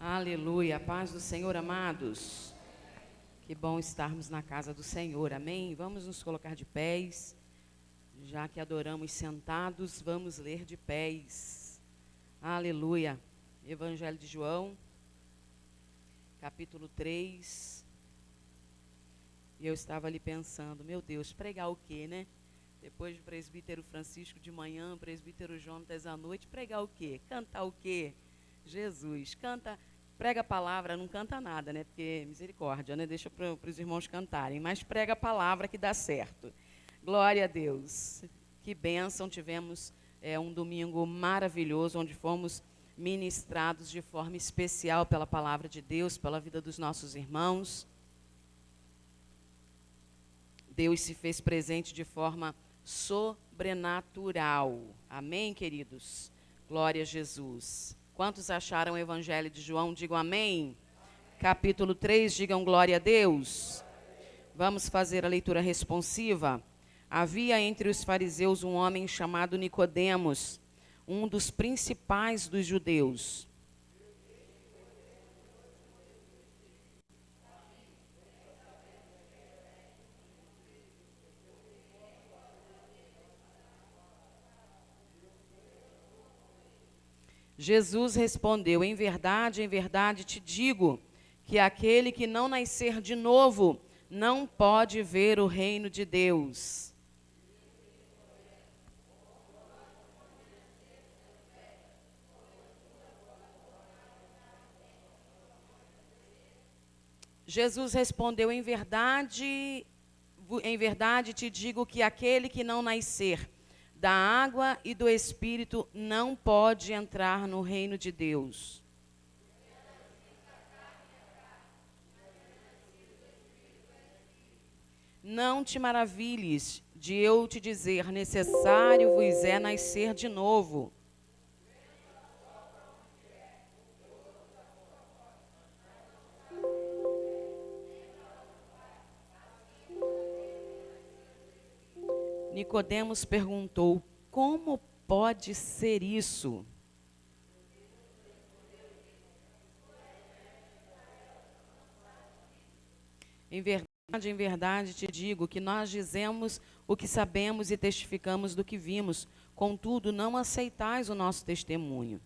Aleluia, a paz do Senhor, amados. Que bom estarmos na casa do Senhor, amém? Vamos nos colocar de pés, já que adoramos sentados, vamos ler de pés. Aleluia. Evangelho de João, capítulo 3. E eu estava ali pensando, meu Deus, pregar o quê, né? Depois do presbítero Francisco de manhã, presbítero Jonatas à noite, pregar o quê? Cantar o quê? Jesus, canta, prega a palavra, não canta nada, né? Porque misericórdia, né? Deixa para os irmãos cantarem, mas prega a palavra que dá certo. Glória a Deus. Que bênção, tivemos um domingo maravilhoso, onde fomos ministrados de forma especial pela palavra de Deus, pela vida dos nossos irmãos. Deus se fez presente de forma sobrenatural. Amém, queridos? Glória a Jesus. Quantos acharam o Evangelho de João? Digam amém. Capítulo 3, digam glória a Deus. Vamos fazer a leitura responsiva. Havia entre os fariseus um homem chamado Nicodemos, um dos principais dos judeus. Jesus respondeu: em verdade te digo, que aquele que não nascer de novo não pode ver o reino de Deus. Jesus respondeu: em verdade te digo que aquele que não nascer da água e do Espírito não pode entrar no reino de Deus. Não te maravilhes de eu te dizer, necessário vos é nascer de novo. Nicodemos perguntou: como pode ser isso? Em verdade te digo que nós dizemos o que sabemos e testificamos do que vimos, contudo não aceitais o nosso testemunho.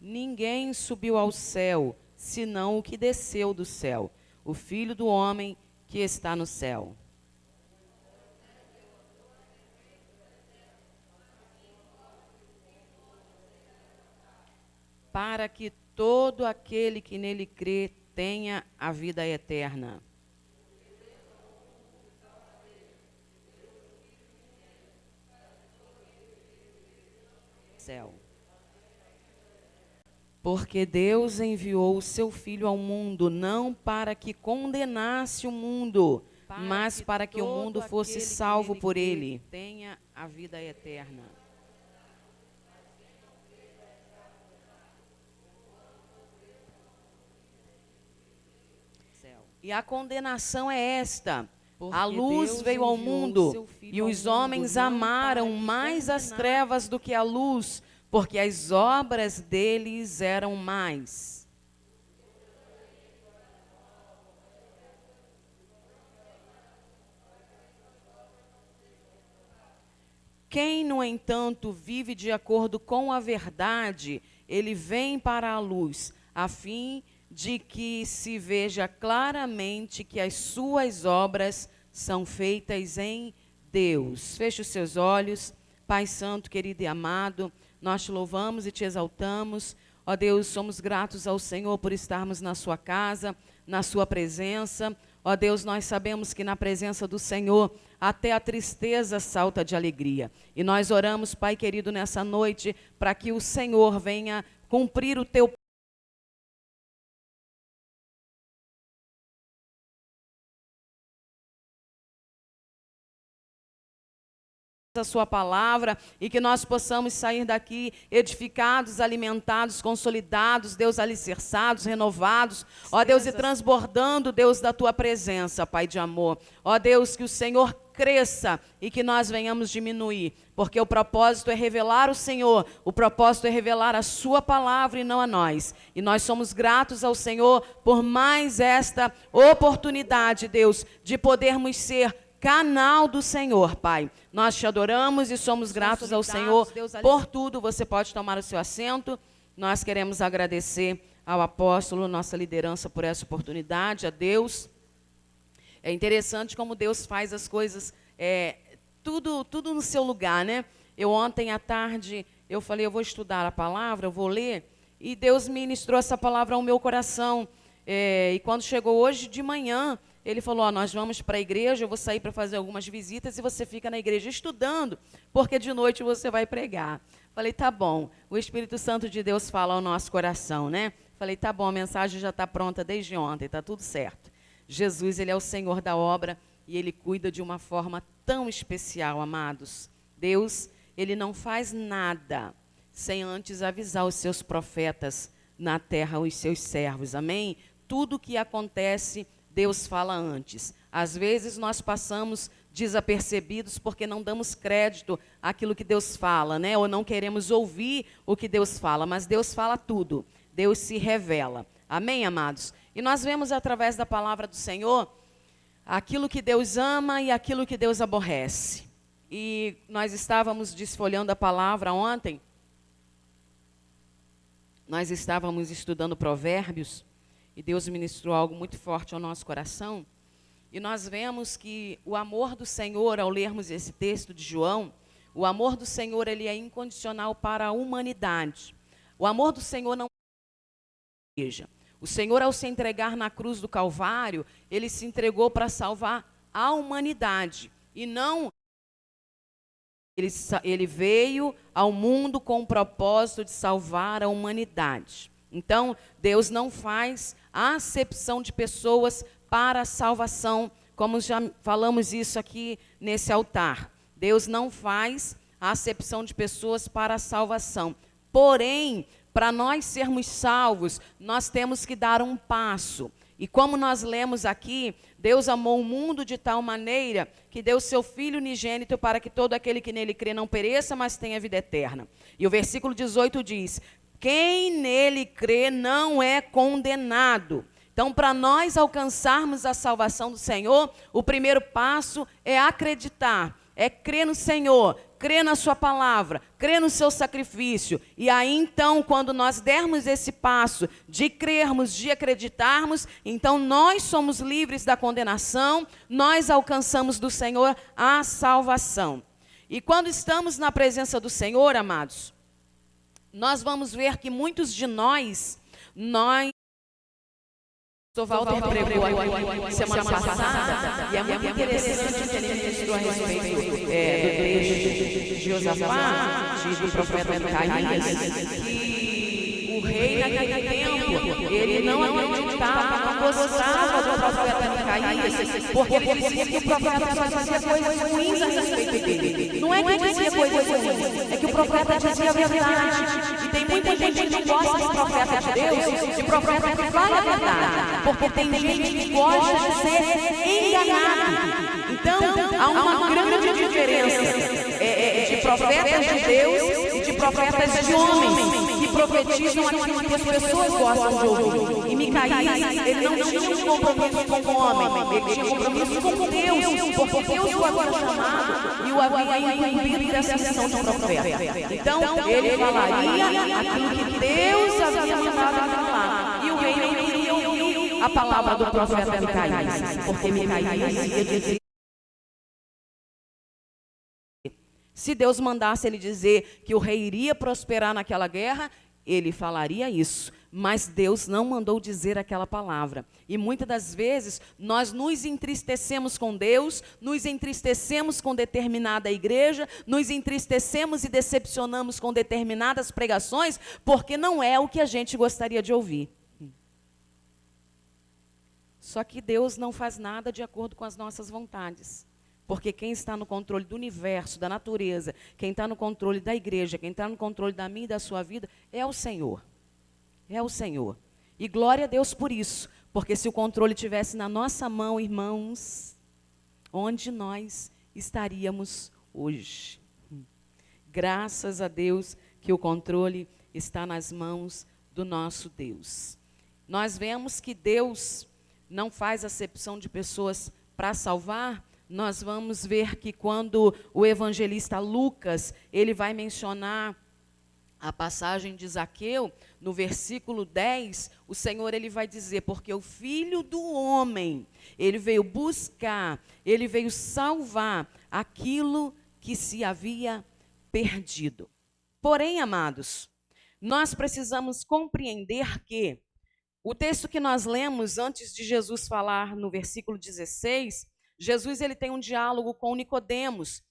Ninguém subiu ao céu, senão o que desceu do céu, o Filho do homem que está no céu. Para que todo aquele que nele crê tenha a vida eterna. Céu. Porque Deus enviou o seu Filho ao mundo, não para que condenasse o mundo, mas para que o mundo fosse salvo por ele. Tenha a vida eterna. E a condenação é esta: a luz veio ao mundo, e os homens amaram mais as trevas do que a luz, porque as obras deles eram más. Quem, no entanto, vive de acordo com a verdade, ele vem para a luz, a fim de que se veja claramente que as suas obras são feitas em Deus. Feche os seus olhos. Pai Santo, querido e amado, nós te louvamos e te exaltamos. Ó Deus, somos gratos ao Senhor por estarmos na sua casa, na sua presença. Ó Deus, nós sabemos que na presença do Senhor até a tristeza salta de alegria. E nós oramos, Pai querido, nessa noite, para que o Senhor venha cumprir o teu a sua palavra e que nós possamos sair daqui edificados, alimentados, consolidados, Deus, alicerçados, renovados, ó Deus, e transbordando, Deus, da tua presença, Pai de amor. Ó Deus, que o Senhor cresça e que nós venhamos diminuir, porque o propósito é revelar o Senhor, o propósito é revelar a sua palavra e não a nós. E nós somos gratos ao Senhor por mais esta oportunidade, Deus, de podermos ser canal do Senhor, Pai. Nós te adoramos e somos gratos ao Senhor por tudo. Você pode tomar o seu assento. Nós queremos agradecer ao apóstolo, nossa liderança, por essa oportunidade, a Deus. É interessante como Deus faz as coisas, tudo no seu lugar, né? Eu ontem à tarde, eu falei, eu vou estudar a palavra, eu vou ler, e Deus ministrou essa palavra ao meu coração. E quando chegou hoje de manhã, ele falou, ó, nós vamos para a igreja, eu vou sair para fazer algumas visitas e você fica na igreja estudando, porque de noite você vai pregar. Falei, tá bom. O Espírito Santo de Deus fala ao nosso coração, né? Falei, tá bom, a mensagem já está pronta desde ontem, está tudo certo. Jesus, ele é o Senhor da obra e ele cuida de uma forma tão especial, amados. Deus, ele não faz nada sem antes avisar os seus profetas na terra, os seus servos, amém? Tudo que acontece, Deus fala antes. Às vezes nós passamos desapercebidos porque não damos crédito àquilo que Deus fala, né? Ou não queremos ouvir o que Deus fala, mas Deus fala tudo. Deus se revela. Amém, amados? E nós vemos através da palavra do Senhor aquilo que Deus ama e aquilo que Deus aborrece. E nós estávamos desfolhando a palavra ontem. Nós estávamos estudando Provérbios. E Deus ministrou algo muito forte ao nosso coração. E nós vemos que o amor do Senhor, ao lermos esse texto de João, o amor do Senhor, ele é incondicional para a humanidade. O amor do Senhor não é igreja. O Senhor, ao se entregar na cruz do Calvário, ele se entregou para salvar a humanidade. E não... Ele veio ao mundo com o propósito de salvar a humanidade. Então, Deus não faz acepção de pessoas para a salvação, como já falamos isso aqui nesse altar. Deus não faz acepção de pessoas para a salvação. Porém, para nós sermos salvos, nós temos que dar um passo. E como nós lemos aqui, Deus amou o mundo de tal maneira que deu seu Filho unigênito para que todo aquele que nele crê não pereça, mas tenha vida eterna. E o versículo 18 diz... Quem nele crê não é condenado. Então, para nós alcançarmos a salvação do Senhor, o primeiro passo é acreditar, é crer no Senhor, crer na sua palavra, crer no seu sacrifício. E aí, então, quando nós dermos esse passo de crermos, de acreditarmos, então nós somos livres da condenação, nós alcançamos do Senhor a salvação. E quando estamos na presença do Senhor, amados, nós vamos ver que muitos de nós, o Walter pregou aqui semana passada, e é muito interessante que ele ministrou a respeito do texto de Josafá, do profeta Micaías, que o rei naquele tempo, ele não acreditava, não gostava do profeta Micaías, porque ele dizia que o profeta só dizia coisas ruins a respeito dele. Não é que dizia coisas ruins, é que o profeta dizia a verdade. E tem muita gente que não gosta de profeta de Deus, de profeta que fala a verdade, porque tem gente que gosta de ser enganado. Então, há uma grande diferença de profetas de Deus e de profetas de homens, que profetizam aquilo que as pessoas gostam de ouvir. E Micaías, ele não tinha um compromisso com o homem, ele tinha um compromisso com Deus, porque Deus o havia chamado e o havia incumbido dessa missão de profeta. Então, ele falaria aquilo que Deus havia mandado falar. E o rei não queria ouvir a palavra do profeta Micaías, porque Micaías ia dizer... Se Deus mandasse ele dizer que o rei iria prosperar naquela guerra, ele falaria isso. Mas Deus não mandou dizer aquela palavra. E muitas das vezes nós nos entristecemos com Deus, nos entristecemos com determinada igreja, nos entristecemos e decepcionamos com determinadas pregações, porque não é o que a gente gostaria de ouvir. Só que Deus não faz nada de acordo com as nossas vontades. Porque quem está no controle do universo, da natureza, quem está no controle da igreja, quem está no controle da minha e da sua vida, é o Senhor. É o Senhor. E glória a Deus por isso. Porque se o controle estivesse na nossa mão, irmãos, onde nós estaríamos hoje? Graças a Deus que o controle está nas mãos do nosso Deus. Nós vemos que Deus não faz acepção de pessoas para salvar. Nós vamos ver que quando o evangelista Lucas, ele vai mencionar a passagem de Zaqueu, no versículo 10, o Senhor ele vai dizer, porque o Filho do Homem, ele veio buscar, ele veio salvar aquilo que se havia perdido. Porém, amados, nós precisamos compreender que o texto que nós lemos antes de Jesus falar no versículo 16, Jesus ele tem um diálogo com Nicodemos,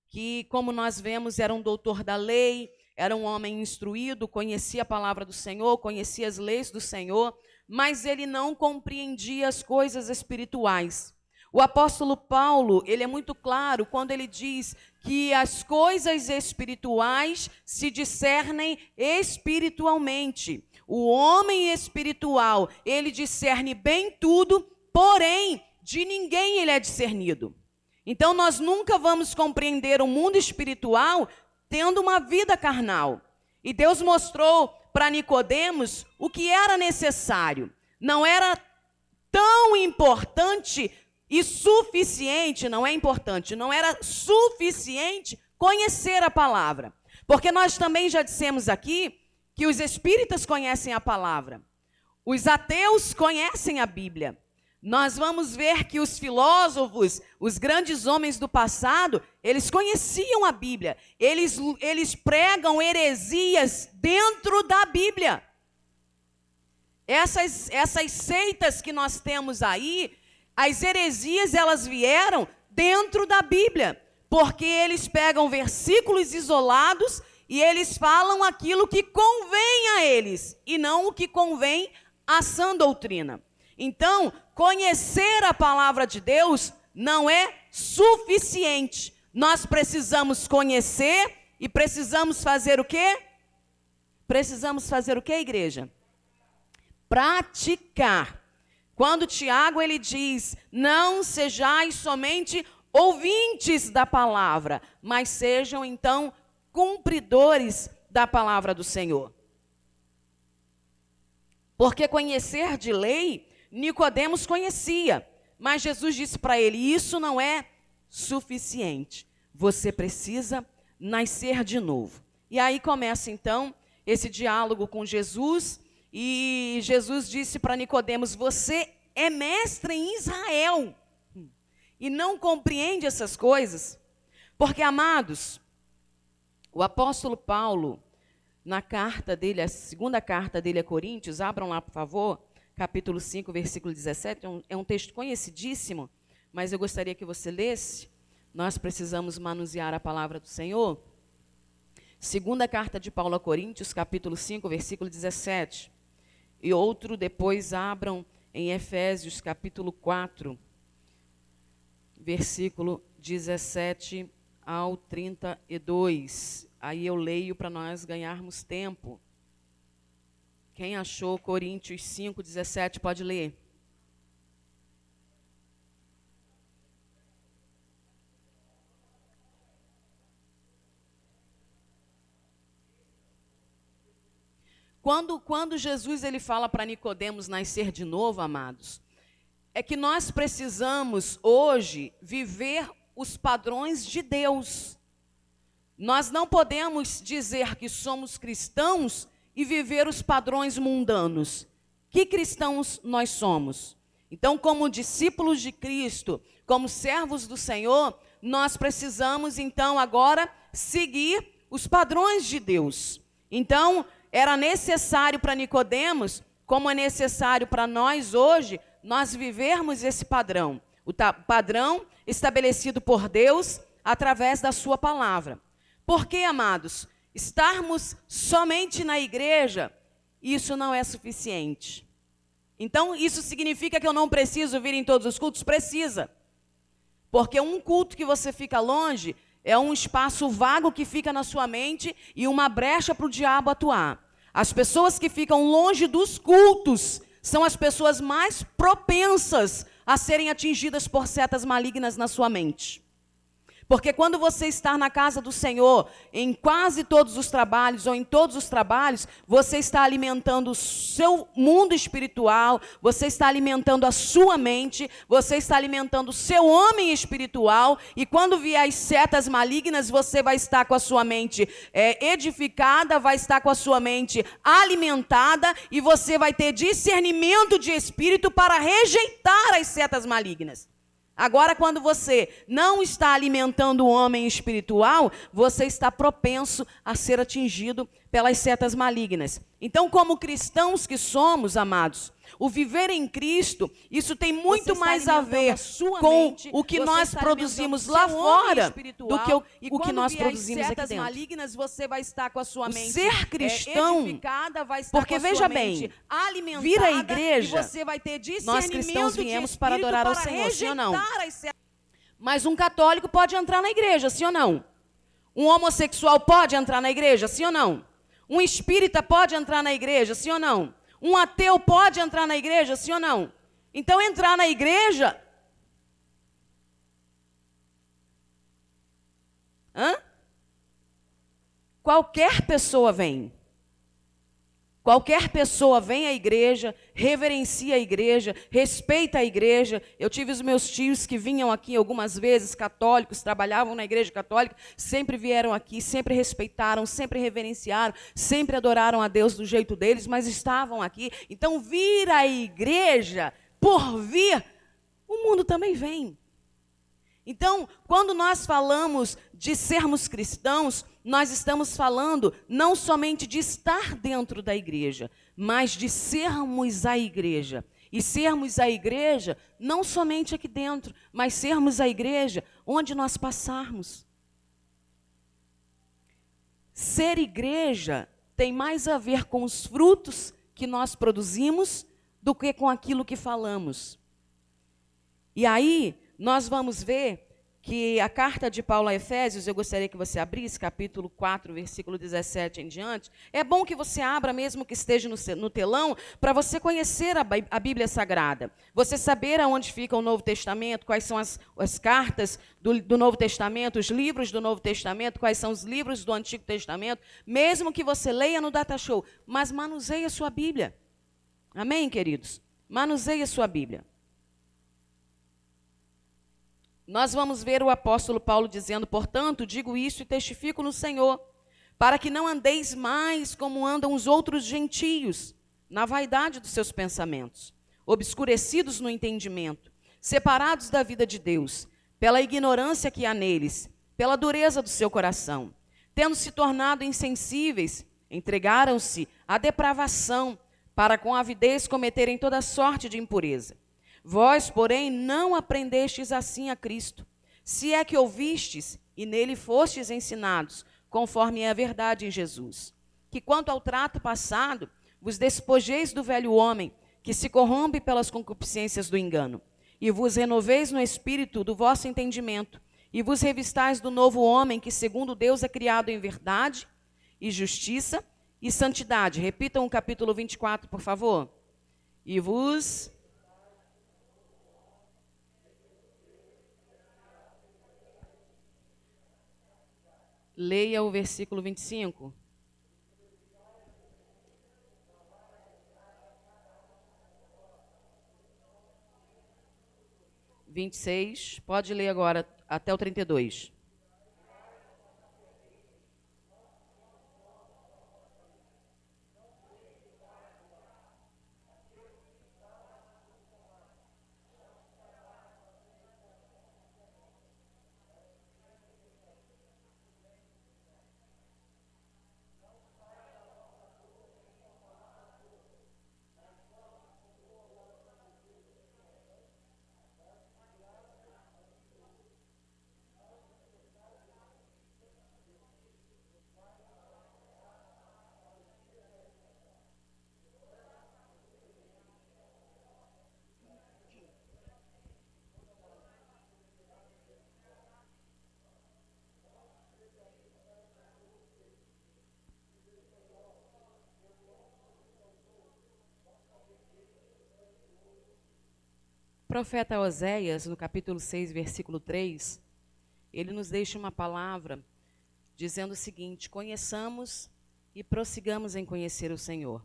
que, como nós vemos, era um doutor da lei, era um homem instruído, conhecia a palavra do Senhor, conhecia as leis do Senhor, mas ele não compreendia as coisas espirituais. O apóstolo Paulo, ele é muito claro quando ele diz que as coisas espirituais se discernem espiritualmente. O homem espiritual, ele discerne bem tudo, porém, de ninguém ele é discernido. Então, nós nunca vamos compreender o mundo espiritual tendo uma vida carnal. E Deus mostrou para Nicodemos o que era necessário. Não era tão importante e suficiente, não é importante, não era suficiente conhecer a palavra. Porque nós também já dissemos aqui que os espíritas conhecem a palavra. Os ateus conhecem a Bíblia. Nós vamos ver que os filósofos, os grandes homens do passado, eles conheciam a Bíblia. Eles pregam heresias dentro da Bíblia. Essas seitas que nós temos aí, as heresias, elas vieram dentro da Bíblia. Porque eles pegam versículos isolados e eles falam aquilo que convém a eles, e não o que convém à sã doutrina. Então, conhecer a palavra de Deus não é suficiente. Nós precisamos conhecer e precisamos fazer o quê? Precisamos fazer o quê, igreja? Praticar. Quando Tiago ele diz, não sejais somente ouvintes da palavra, mas sejam então cumpridores da palavra do Senhor. Porque conhecer de lei, Nicodemos conhecia, mas Jesus disse para ele, isso não é suficiente. Você precisa nascer de novo. E aí começa então esse diálogo com Jesus, e Jesus disse para Nicodemos, você é mestre em Israel e não compreende essas coisas? Porque, amados, o apóstolo Paulo, na carta dele, a segunda carta dele a Coríntios, abram lá, por favor, capítulo 5, versículo 17, é um texto conhecidíssimo, mas eu gostaria que você lesse. Nós precisamos manusear a palavra do Senhor. Segunda carta de Paulo a Coríntios, capítulo 5, versículo 17. E outro depois abram em Efésios, capítulo 4, versículo 17 ao 32. Aí eu leio para nós ganharmos tempo. Quem achou Coríntios 5, 17, pode ler. Quando Jesus ele fala para Nicodemos nascer de novo, amados, é que nós precisamos hoje viver os padrões de Deus. Nós não podemos dizer que somos cristãos e viver os padrões mundanos. Que cristãos nós somos? Então, como discípulos de Cristo, como servos do Senhor, nós precisamos então agora seguir os padrões de Deus. Então, era necessário para Nicodemos, como é necessário para nós hoje, nós vivermos esse padrão. O padrão estabelecido por Deus através da sua palavra. Por quê, amados? Estarmos somente na igreja, isso não é suficiente. Então, isso significa que eu não preciso vir em todos os cultos? Precisa. Porque um culto que você fica longe é um espaço vago que fica na sua mente e uma brecha para o diabo atuar. As pessoas que ficam longe dos cultos são as pessoas mais propensas a serem atingidas por setas malignas na sua mente. Porque quando você está na casa do Senhor, em quase todos os trabalhos, ou em todos os trabalhos, você está alimentando o seu mundo espiritual, você está alimentando a sua mente, você está alimentando o seu homem espiritual, e quando vier as setas malignas, você vai estar com a sua mente edificada, vai estar com a sua mente alimentada, e você vai ter discernimento de espírito para rejeitar as setas malignas. Agora, quando você não está alimentando o homem espiritual, você está propenso a ser atingido pelas setas malignas. Então, como cristãos que somos, amados, o viver em Cristo, isso tem muito mais a ver com o que nós produzimos lá fora do que o que nós produzimos aqui dentro. Malignas, você vai estar com a sua mente ser cristão, porque veja bem, vir à igreja, nós cristãos viemos para adorar ao Senhor, sim ou não? Mas um católico pode entrar na igreja, sim ou não? Um homossexual pode entrar na igreja, sim ou não? Um espírita pode entrar na igreja, sim ou não? Um ateu pode entrar na igreja, sim ou não? Então, entrar na igreja... Qualquer pessoa vem. Qualquer pessoa vem à igreja, reverencia a igreja, respeita a igreja. Eu tive os meus tios que vinham aqui algumas vezes, católicos, trabalhavam na igreja católica, sempre vieram aqui, sempre respeitaram, sempre reverenciaram, sempre adoraram a Deus do jeito deles, mas estavam aqui. Então, vir à igreja, por vir, o mundo também vem. Então, quando nós falamos de sermos cristãos, nós estamos falando não somente de estar dentro da igreja, mas de sermos a igreja. E sermos a igreja não somente aqui dentro, mas sermos a igreja onde nós passarmos. Ser igreja tem mais a ver com os frutos que nós produzimos do que com aquilo que falamos. E aí, nós vamos ver que a carta de Paulo a Efésios, eu gostaria que você abrisse, capítulo 4, versículo 17 em diante. É bom que você abra, mesmo que esteja no telão, para você conhecer a Bíblia Sagrada. Você saber aonde fica o Novo Testamento, quais são as cartas do Novo Testamento, os livros do Novo Testamento, quais são os livros do Antigo Testamento, mesmo que você leia no Data Show, mas manuseie a sua Bíblia. Amém, queridos? Manuseie a sua Bíblia. Nós vamos ver o apóstolo Paulo dizendo, portanto, digo isso e testifico no Senhor, para que não andeis mais como andam os outros gentios, na vaidade dos seus pensamentos, obscurecidos no entendimento, separados da vida de Deus, pela ignorância que há neles, pela dureza do seu coração, tendo se tornado insensíveis, entregaram-se à depravação, para com avidez cometerem toda sorte de impureza. Vós, porém, não aprendestes assim a Cristo, se é que ouvistes e nele fostes ensinados, conforme é a verdade em Jesus. Que quanto ao trato passado, vos despojeis do velho homem, que se corrompe pelas concupiscências do engano, e vos renoveis no espírito do vosso entendimento, e vos revistais do novo homem, que segundo Deus é criado em verdade e justiça e santidade. Repitam o capítulo 24, por favor. E vos... Leia o versículo 25. Pode ler agora até o 32. profeta Oséias, no capítulo 6, versículo 3, ele nos deixa uma palavra dizendo o seguinte: conheçamos e prossigamos em conhecer o Senhor.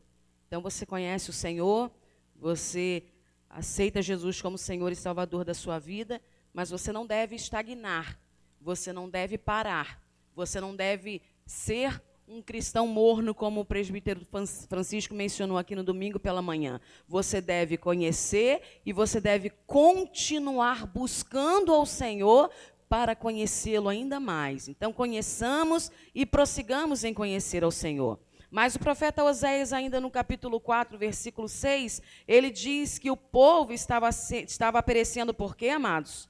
Então você conhece o Senhor, você aceita Jesus como Senhor e Salvador da sua vida, mas você não deve estagnar, você não deve parar, você não deve ser um cristão morno, como o presbítero Francisco mencionou aqui no domingo pela manhã. Você deve conhecer e você deve continuar buscando ao Senhor para conhecê-lo ainda mais. Então, conheçamos e prossigamos em conhecer ao Senhor. Mas o profeta Oséias, ainda no capítulo 4, versículo 6, ele diz que o povo estava perecendo por quê, amados?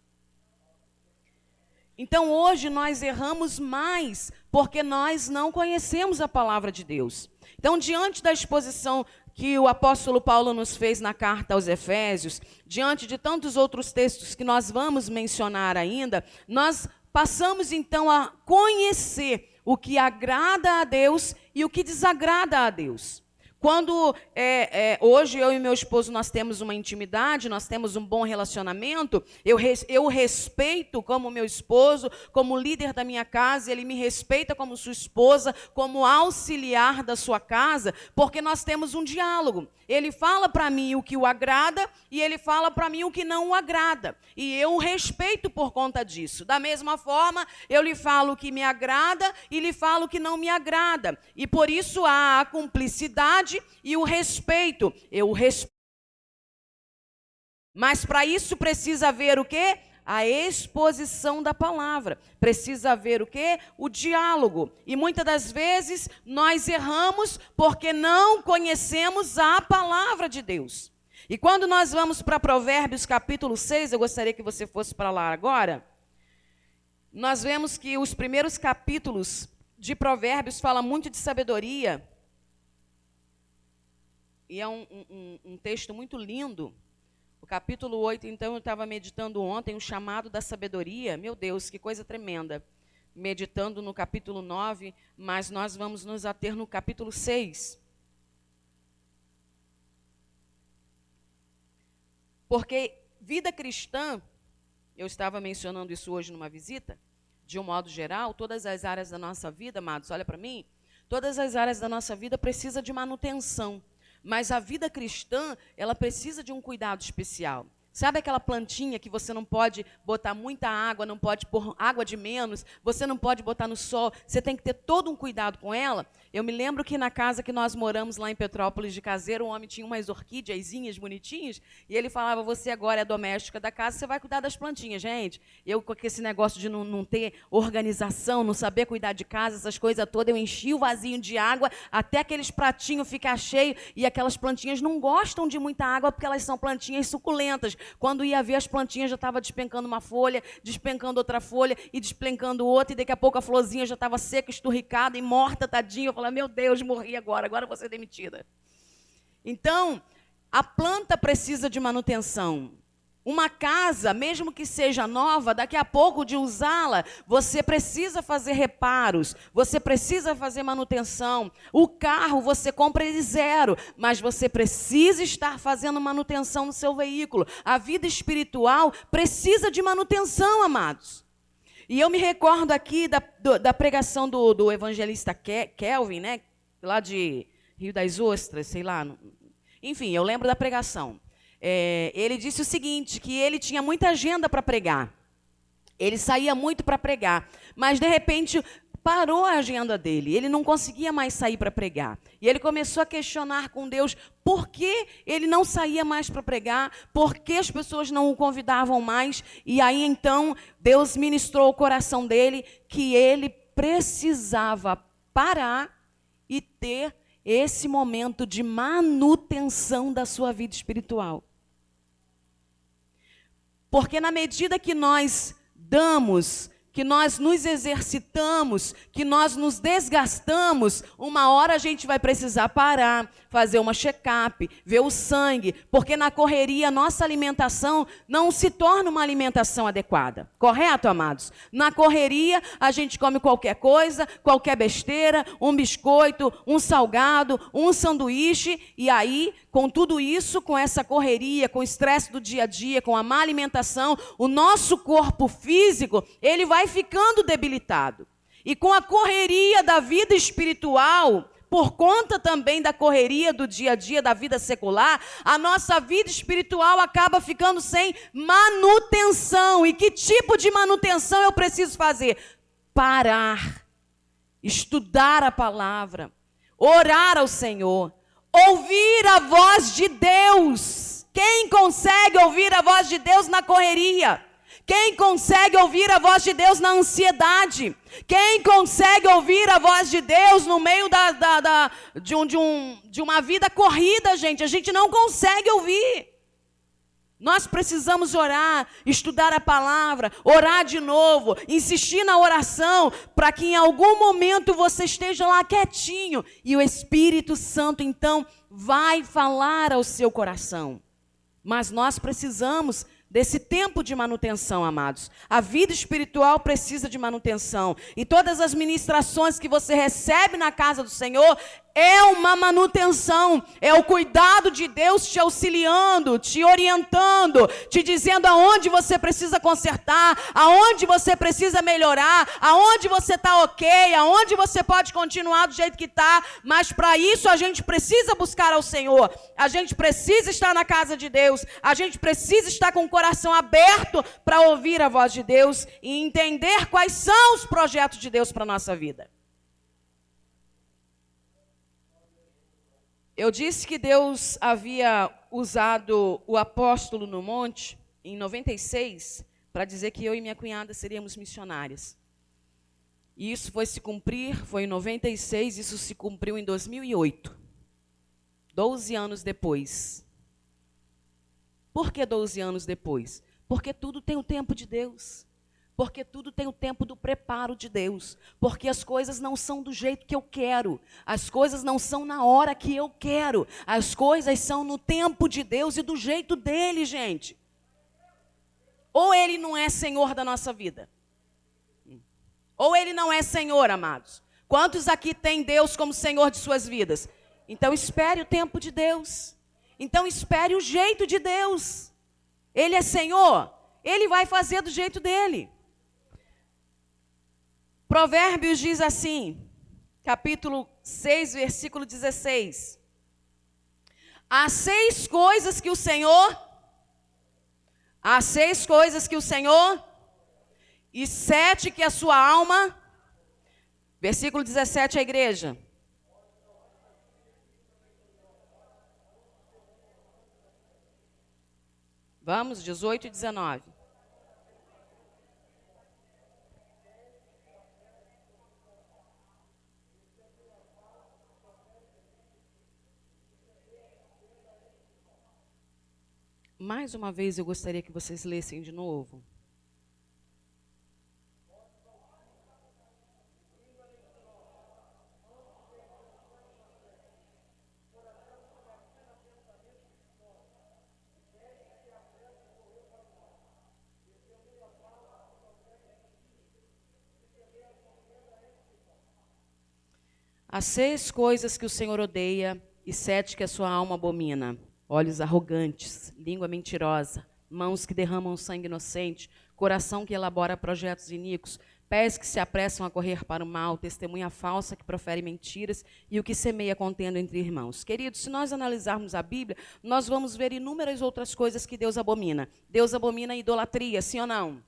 Então, hoje nós erramos mais porque nós não conhecemos a palavra de Deus. Então, diante da exposição que o apóstolo Paulo nos fez na carta aos Efésios, diante de tantos outros textos que nós vamos mencionar ainda, nós passamos então a conhecer o que agrada a Deus e o que desagrada a Deus. Quando hoje eu e meu esposo nós temos uma intimidade, nós temos um bom relacionamento, eu respeito como meu esposo, como líder da minha casa, ele me respeita como sua esposa, como auxiliar da sua casa, porque nós temos um diálogo. Ele fala para mim o que o agrada e ele fala para mim o que não o agrada. E eu o respeito por conta disso. Da mesma forma, eu lhe falo o que me agrada e lhe falo o que não me agrada. E por isso há a cumplicidade e o respeito. Eu o respeito. Mas para isso precisa haver o quê? A exposição da palavra. Precisa haver o quê? O diálogo. E muitas das vezes nós erramos porque não conhecemos a palavra de Deus. E quando nós vamos para Provérbios capítulo 6, eu gostaria que você fosse para lá agora, nós vemos que os primeiros capítulos de Provérbios falam muito de sabedoria. E é um texto muito lindo. O capítulo 8, então, eu estava meditando ontem, o chamado da sabedoria. Meu Deus, que coisa tremenda. Meditando no capítulo 9, mas nós vamos nos ater no capítulo 6. Porque vida cristã, eu estava mencionando isso hoje numa visita, de um modo geral, todas as áreas da nossa vida, amados, olha para mim, todas as áreas da nossa vida precisam de manutenção. Mas a vida cristã, ela precisa de um cuidado especial. Sabe aquela plantinha que você não pode botar muita água, não pode pôr água de menos, você não pode botar no sol, você tem que ter todo um cuidado com ela? Eu me lembro que na casa que nós moramos lá em Petrópolis de Caseiro, um homem tinha umas orquídeazinhas bonitinhas, e ele falava, você agora é doméstica da casa, você vai cuidar das plantinhas, gente. Eu, com esse negócio de não ter organização, não saber cuidar de casa, essas coisas todas, eu enchi o vasinho de água, até aqueles pratinhos ficar cheios, e aquelas plantinhas não gostam de muita água, porque elas são plantinhas suculentas. Quando ia ver, as plantinhas já estavam despencando uma folha, despencando outra folha e despencando outra, e daqui a pouco a florzinha já estava seca, esturricada e morta, tadinha. Eu falei, meu Deus, morri agora vou ser demitida. Então, a planta precisa de manutenção. Uma casa, mesmo que seja nova, daqui a pouco de usá-la, você precisa fazer reparos, você precisa fazer manutenção. O carro você compra ele zero, mas você precisa estar fazendo manutenção no seu veículo. A vida espiritual precisa de manutenção, amados. E eu me recordo aqui da pregação do evangelista Kelvin, né? Lá de Rio das Ostras, sei lá. Enfim, eu lembro da pregação. Ele disse o seguinte, que ele tinha muita agenda para pregar. Ele saía muito para pregar, mas de repente parou a agenda dele. Ele não conseguia mais sair para pregar. E ele começou a questionar com Deus por que ele não saía mais para pregar, por que as pessoas não o convidavam mais. E aí então Deus ministrou o coração dele que ele precisava parar e ter esse momento de manutenção da sua vida espiritual. Porque na medida que nós damos que nós nos exercitamos, que nós nos desgastamos, uma hora a gente vai precisar parar, fazer uma check-up, ver o sangue, porque na correria a nossa alimentação não se torna uma alimentação adequada. Correto, amados? Na correria a gente come qualquer coisa, qualquer besteira, um biscoito, um salgado, um sanduíche, e aí, com tudo isso, com essa correria, com o estresse do dia a dia, com a má alimentação, o nosso corpo físico, ele vai ficando debilitado. E com a correria da vida espiritual, por conta também da correria do dia a dia, da vida secular, a nossa vida espiritual acaba ficando sem manutenção. E que tipo de manutenção eu preciso fazer? Parar, estudar a palavra, orar ao Senhor, ouvir a voz de Deus. Quem consegue ouvir a voz de Deus na correria? Quem consegue ouvir a voz de Deus na ansiedade? Quem consegue ouvir a voz de Deus no meio de uma vida corrida, gente? A gente não consegue ouvir. Nós precisamos orar, estudar a palavra, orar de novo, insistir na oração, para que em algum momento você esteja lá quietinho e o Espírito Santo, então, vai falar ao seu coração. Mas nós precisamos desse tempo de manutenção, amados. A vida espiritual precisa de manutenção. E todas as ministrações que você recebe na casa do Senhor é uma manutenção, é o cuidado de Deus te auxiliando, te orientando, te dizendo aonde você precisa consertar, aonde você precisa melhorar, aonde você está ok, aonde você pode continuar do jeito que está, mas para isso a gente precisa buscar ao Senhor, a gente precisa estar na casa de Deus, a gente precisa estar com o coração aberto para ouvir a voz de Deus e entender quais são os projetos de Deus para a nossa vida. Eu disse que Deus havia usado o apóstolo no monte, em 96, para dizer que eu e minha cunhada seríamos missionárias. E isso foi se cumprir, foi em 96, isso se cumpriu em 2008. 12 anos depois. Por que 12 anos depois? Porque tudo tem o tempo de Deus. Porque tudo tem o tempo do preparo de Deus. Porque as coisas não são do jeito que eu quero. As coisas não são na hora que eu quero. As coisas são no tempo de Deus e do jeito dele, gente. Ou ele não é Senhor da nossa vida. Ou ele não é Senhor, amados. Quantos aqui têm Deus como Senhor de suas vidas? Então espere o tempo de Deus. Então espere o jeito de Deus. Ele é Senhor, ele vai fazer do jeito dele. Provérbios diz assim, capítulo 6, versículo 16. Há seis coisas que o Senhor, e 7 que a sua alma, versículo 17, a igreja. Vamos, 18 e 19. Mais uma vez eu gostaria que vocês lessem de novo. Há 6 coisas que o Senhor odeia e 7 que a sua alma abomina. Olhos arrogantes, língua mentirosa, mãos que derramam sangue inocente, coração que elabora projetos iníquos, pés que se apressam a correr para o mal, testemunha falsa que profere mentiras e o que semeia contenda entre irmãos. Queridos, se nós analisarmos a Bíblia, nós vamos ver inúmeras outras coisas que Deus abomina. Deus abomina a idolatria, sim ou não?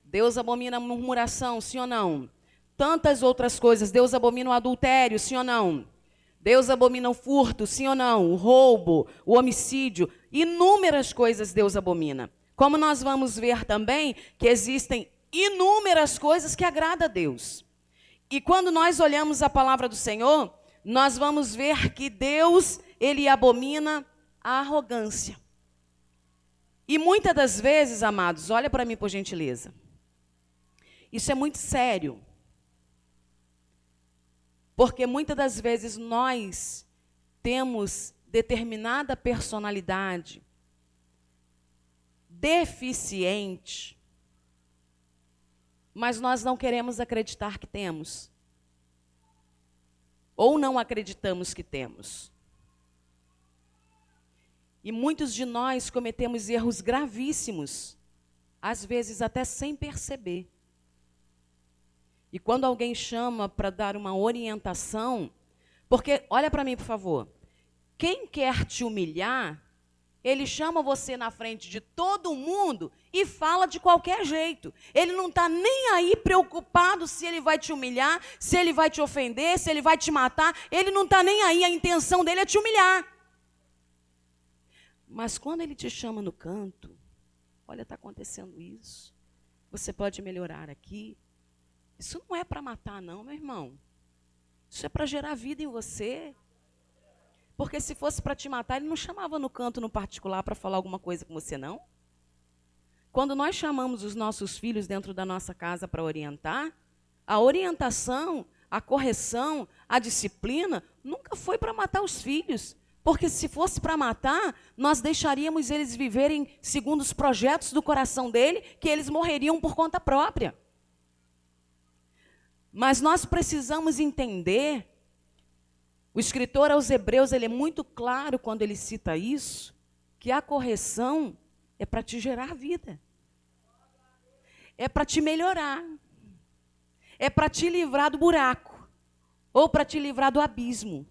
Deus abomina a murmuração, sim ou não? Tantas outras coisas. Deus abomina o adultério, sim ou não? Deus abomina o furto, sim ou não? O roubo, o homicídio. Inúmeras coisas Deus abomina. Como nós vamos ver também que existem inúmeras coisas que agradam a Deus. E quando nós olhamos a palavra do Senhor, nós vamos ver que Deus, ele abomina a arrogância. E muitas das vezes, amados, olha para mim por gentileza. Isso é muito sério. Porque muitas das vezes nós temos determinada personalidade deficiente, mas nós não queremos acreditar que temos. Ou não acreditamos que temos. E muitos de nós cometemos erros gravíssimos, às vezes até sem perceber. E quando alguém chama para dar uma orientação, porque, olha para mim, por favor, quem quer te humilhar, ele chama você na frente de todo mundo e fala de qualquer jeito. Ele não está nem aí preocupado se ele vai te humilhar, se ele vai te ofender, se ele vai te matar. Ele não está nem aí, a intenção dele é te humilhar. Mas quando ele te chama no canto, olha, está acontecendo isso, você pode melhorar aqui. Isso não é para matar, não, meu irmão. Isso é para gerar vida em você. Porque se fosse para te matar, ele não chamava no canto, no particular, para falar alguma coisa com você, não? Quando nós chamamos os nossos filhos dentro da nossa casa para orientar, a orientação, a correção, a disciplina, nunca foi para matar os filhos. Porque se fosse para matar, nós deixaríamos eles viverem segundo os projetos do coração dele, que eles morreriam por conta própria. Mas nós precisamos entender, o escritor aos Hebreus, ele é muito claro quando ele cita isso, que a correção é para te gerar vida. É para te melhorar. É para te livrar do buraco. Ou para te livrar do abismo.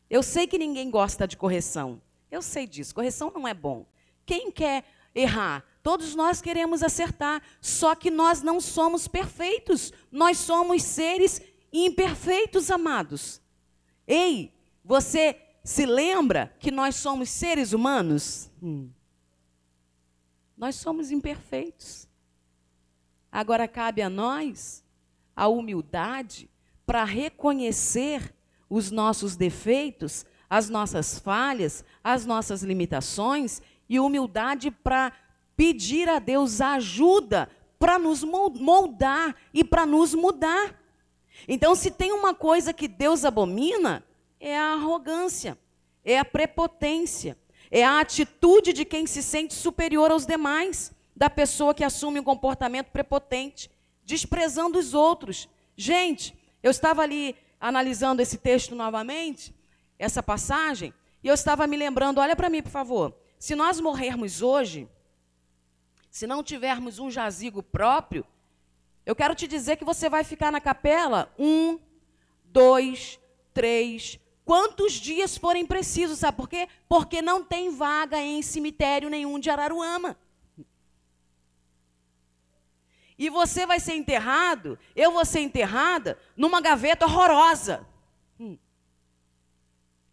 Eu sei que ninguém gosta de correção. Eu sei disso. Correção não é bom. Quem quer errar? Todos nós queremos acertar. Só que nós não somos perfeitos. Nós somos seres imperfeitos, amados. Ei, você se lembra que nós somos seres humanos? Nós somos imperfeitos. Agora cabe a nós a humildade para reconhecer os nossos defeitos, as nossas falhas, as nossas limitações, e humildade para pedir a Deus ajuda para nos moldar e para nos mudar. Então, se tem uma coisa que Deus abomina, é a arrogância, é a prepotência, é a atitude de quem se sente superior aos demais, da pessoa que assume um comportamento prepotente, desprezando os outros. Gente, eu estava ali analisando esse texto novamente, essa passagem, e eu estava me lembrando, olha para mim, por favor, se nós morrermos hoje, se não tivermos um jazigo próprio, eu quero te dizer que você vai ficar na capela 1, 2, 3, quantos dias forem precisos, sabe por quê? Porque não tem vaga em cemitério nenhum de Araruama. E você vai ser enterrado, eu vou ser enterrada numa gaveta horrorosa.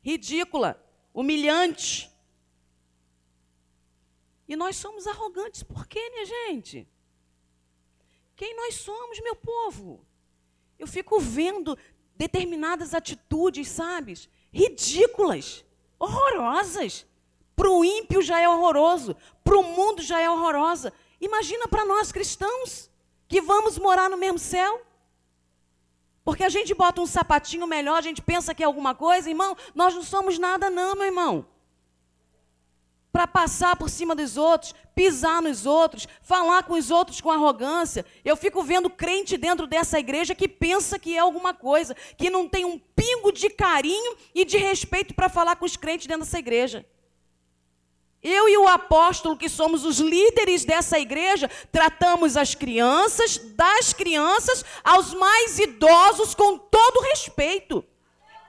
Ridícula, humilhante. E nós somos arrogantes. Por quê, minha gente? Quem nós somos, meu povo? Eu fico vendo determinadas atitudes, sabe? Ridículas, horrorosas. Para o ímpio já é horroroso, para o mundo já é horrorosa. Imagina para nós cristãos, que vamos morar no mesmo céu. Porque a gente bota um sapatinho melhor, a gente pensa que é alguma coisa, irmão, nós não somos nada não, meu irmão. Para passar por cima dos outros, pisar nos outros, falar com os outros com arrogância. Eu fico vendo crente dentro dessa igreja que pensa que é alguma coisa, que não tem um pingo de carinho e de respeito para falar com os crentes dentro dessa igreja. Eu e o apóstolo, que somos os líderes dessa igreja, tratamos as crianças, das crianças aos mais idosos com todo respeito.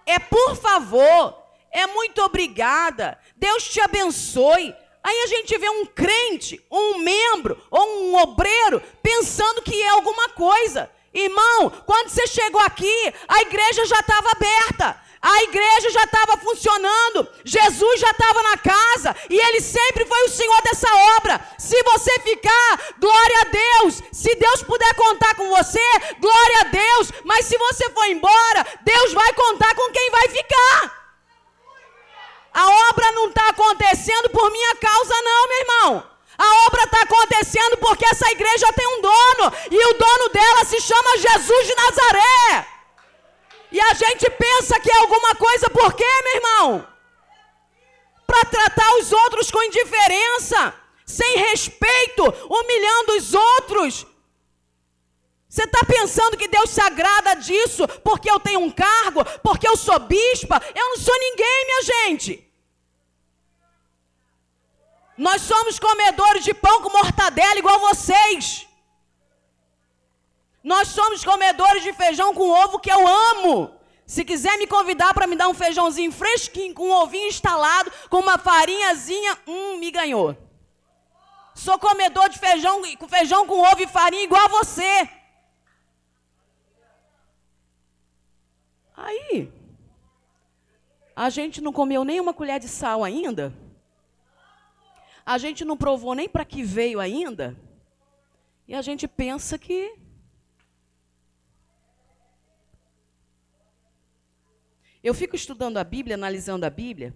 É por favor, é muito obrigada, Deus te abençoe. Aí a gente vê um crente, um membro ou um obreiro pensando que é alguma coisa. Irmão, quando você chegou aqui, a igreja já estava aberta. A igreja já estava funcionando, Jesus já estava na casa, e Ele sempre foi o Senhor dessa obra. Se você ficar, glória a Deus. Se Deus puder contar com você, glória a Deus. Mas se você for embora, Deus vai contar com quem vai ficar. A obra não está acontecendo por minha causa não, meu irmão. A obra está acontecendo porque essa igreja tem um dono. e o dono dela se chama Jesus de Nazaré. E a gente pensa que é alguma coisa, por quê, meu irmão? Para tratar os outros com indiferença, sem respeito, humilhando os outros. Você está pensando que Deus se agrada disso porque eu tenho um cargo, porque eu sou bispa? Eu não sou ninguém, minha gente. Nós somos comedores de pão com mortadela igual vocês. Nós somos comedores de feijão com ovo que eu amo. Se quiser me convidar para me dar um feijãozinho fresquinho, com um ovinho instalado, com uma farinhazinha, me ganhou. Sou comedor de feijão com ovo e farinha igual a você. Aí, a gente não comeu nem uma colher de sal ainda. A gente não provou nem para que veio ainda. E a gente pensa que... Eu fico estudando a Bíblia, analisando a Bíblia.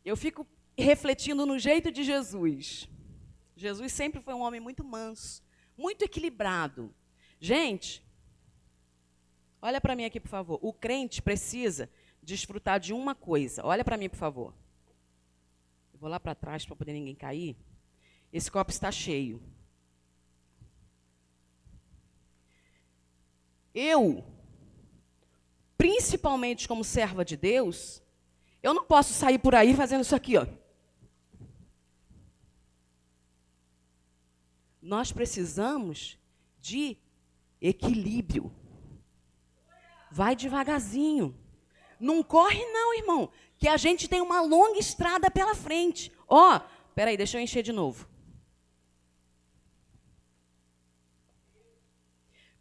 Eu fico refletindo no jeito de Jesus. Jesus sempre foi um homem muito manso, muito equilibrado. Gente, olha para mim aqui, por favor. O crente precisa desfrutar de uma coisa. Olha para mim, por favor. Eu vou lá para trás para poder ninguém cair. Esse copo está cheio. Eu, principalmente como serva de Deus, eu não posso sair por aí fazendo isso aqui, ó. Nós precisamos de equilíbrio. Vai devagarzinho. Não corre não, irmão, que a gente tem uma longa estrada pela frente. Ó, peraí, deixa eu encher de novo.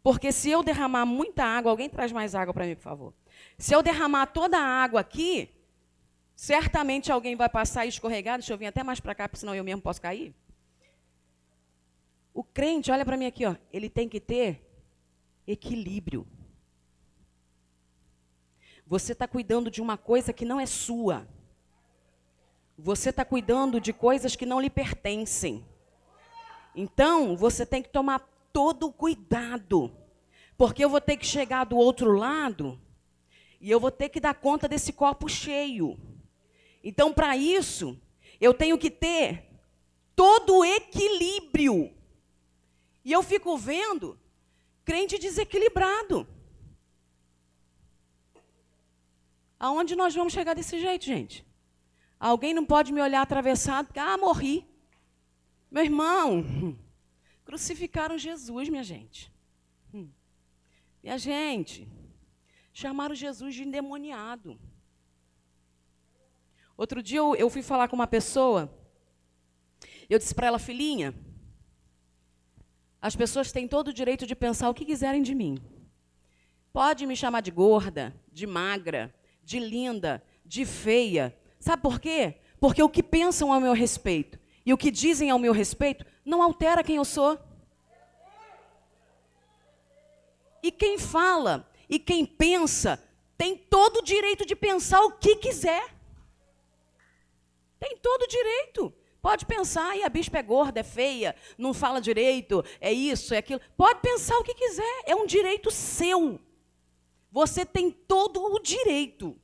Porque se eu derramar muita água, alguém traz mais água para mim, por favor. Se eu derramar toda a água aqui, certamente alguém vai passar e escorregar. Deixa eu vir até mais para cá, porque senão eu mesmo posso cair. O crente, olha para mim aqui, ó, ele tem que ter equilíbrio. Você está cuidando de uma coisa que não é sua. Você está cuidando de coisas que não lhe pertencem. Então, você tem que tomar todo o cuidado. Porque eu vou ter que chegar do outro lado e eu vou ter que dar conta desse copo cheio. Então, para isso, eu tenho que ter todo o equilíbrio. E eu fico vendo crente desequilibrado. Aonde nós vamos chegar desse jeito, gente? Alguém não pode me olhar atravessado porque, morri. Meu irmão, crucificaram Jesus, minha gente. Minha gente, chamaram Jesus de endemoniado. Outro dia eu fui falar com uma pessoa, eu disse para ela, filhinha, as pessoas têm todo o direito de pensar o que quiserem de mim. Pode me chamar de gorda, de magra, de linda, de feia. Sabe por quê? Porque o que pensam ao meu respeito e o que dizem ao meu respeito não altera quem eu sou. E quem fala e quem pensa tem todo o direito de pensar o que quiser. Tem todo o direito. Pode pensar, e a bispa é gorda, é feia, não fala direito, é isso, é aquilo. Pode pensar o que quiser, é um direito seu. Você tem todo o direito.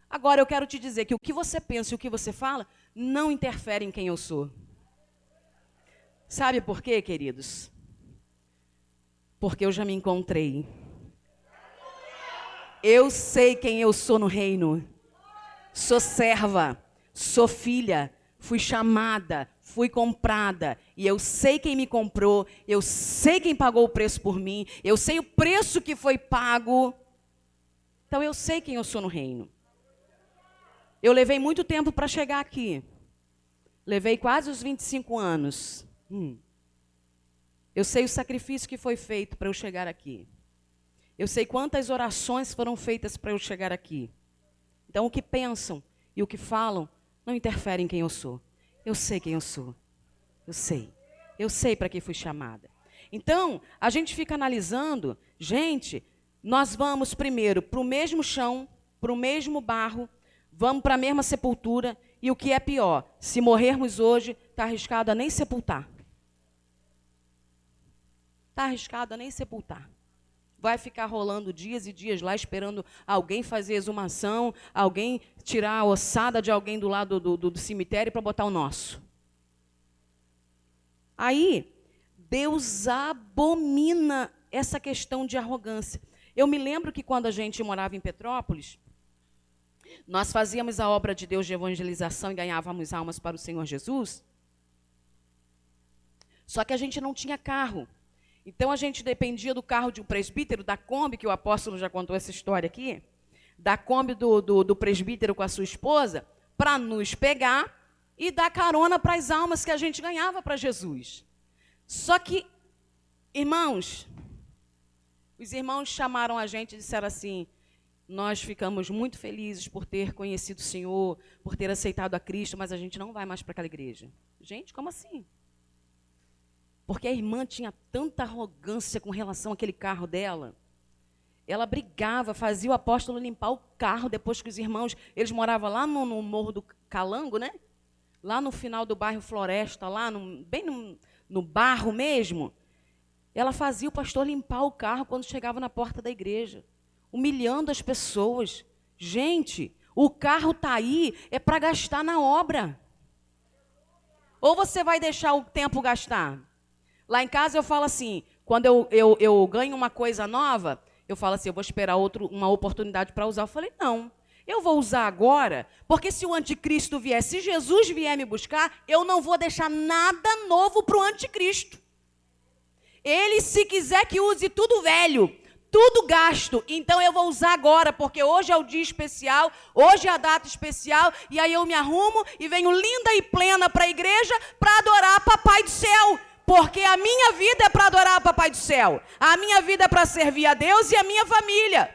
Agora, eu quero te dizer que o que você pensa e o que você fala não interfere em quem eu sou. Sabe por quê, queridos? Porque eu já me encontrei. Eu sei quem eu sou no reino. Sou serva, sou filha, fui chamada, fui comprada. E eu sei quem me comprou, eu sei quem pagou o preço por mim, eu sei o preço que foi pago. Então eu sei quem eu sou no reino. Eu levei muito tempo para chegar aqui. Levei quase os 25 anos. Eu sei o sacrifício que foi feito para eu chegar aqui. Eu sei quantas orações foram feitas para eu chegar aqui. Então, o que pensam e o que falam não interfere em quem eu sou. Eu sei quem eu sou. Eu sei. Eu sei para que fui chamada. Então, a gente fica analisando. Gente, nós vamos primeiro para o mesmo chão, para o mesmo barro, vamos para a mesma sepultura. E o que é pior, se morrermos hoje, está arriscado a nem sepultar. está arriscado a nem sepultar. Vai ficar rolando dias e dias lá esperando alguém fazer exumação, alguém tirar a ossada de alguém do lado do cemitério para botar o nosso. Aí, Deus abomina essa questão de arrogância. Eu me lembro que quando a gente morava em Petrópolis, nós fazíamos a obra de Deus de evangelização e ganhávamos almas para o Senhor Jesus. Só que a gente não tinha carro. Então a gente dependia do carro de um presbítero, da Kombi, que o apóstolo já contou essa história aqui, da Kombi do presbítero com a sua esposa, para nos pegar e dar carona para as almas que a gente ganhava para Jesus. Só que, irmãos, os irmãos chamaram a gente e disseram assim: nós ficamos muito felizes por ter conhecido o Senhor, por ter aceitado a Cristo, mas a gente não vai mais para aquela igreja. Gente, como assim? Porque a irmã tinha tanta arrogância com relação àquele carro dela. Ela brigava, fazia o apóstolo limpar o carro depois que os irmãos... Eles moravam lá no Morro do Calango, né? Lá no final do bairro Floresta, lá bem no barro mesmo. Ela fazia o pastor limpar o carro quando chegava na porta da igreja, humilhando as pessoas. Gente, o carro está aí, é para gastar na obra. Ou você vai deixar o tempo gastar? Lá em casa eu falo assim, quando eu ganho uma coisa nova, eu falo assim, eu vou esperar uma oportunidade para usar. Eu falei, não, eu vou usar agora, porque se o anticristo vier, se Jesus vier me buscar, eu não vou deixar nada novo para o anticristo. Ele, se quiser que use tudo velho, tudo gasto, então eu vou usar agora, porque hoje é o dia especial, hoje é a data especial, e aí eu me arrumo e venho linda e plena para a igreja para adorar Papai do Céu. Porque a minha vida é para adorar Papai do Céu. A minha vida é para servir a Deus e a minha família.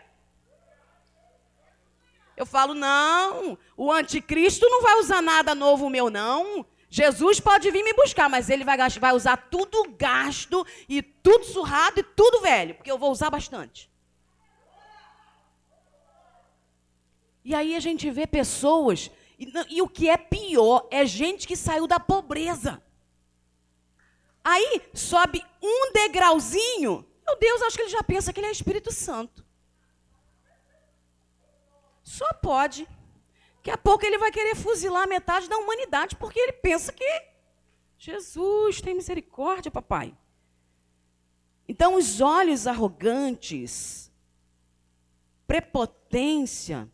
Eu falo, não, o anticristo não vai usar nada novo meu, não. Jesus pode vir me buscar, mas ele vai usar tudo gasto e tudo surrado e tudo velho, porque eu vou usar bastante. E aí a gente vê pessoas, e o que é pior, é gente que saiu da pobreza. Aí sobe um degrauzinho, meu Deus, acho que ele já pensa que ele é Espírito Santo. Só pode. Daqui a pouco ele vai querer fuzilar metade da humanidade, porque ele pensa que Jesus tem misericórdia, papai. Então, os olhos arrogantes, prepotência,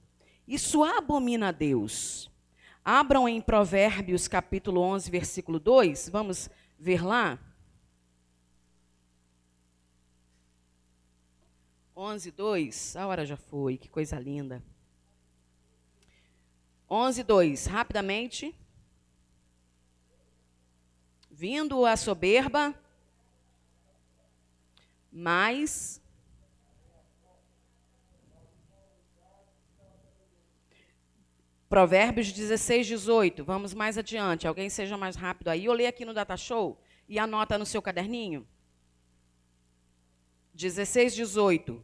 isso abomina a Deus. Abram em Provérbios, capítulo 11, versículo 2, vamos ver lá. 11, 2, a hora já foi, que coisa linda. 11, 2, rapidamente. Vindo a soberba, mas Provérbios 16, 18. Vamos mais adiante. Alguém seja mais rápido aí. Eu leio aqui no Data Show e anota no seu caderninho. 16, 18.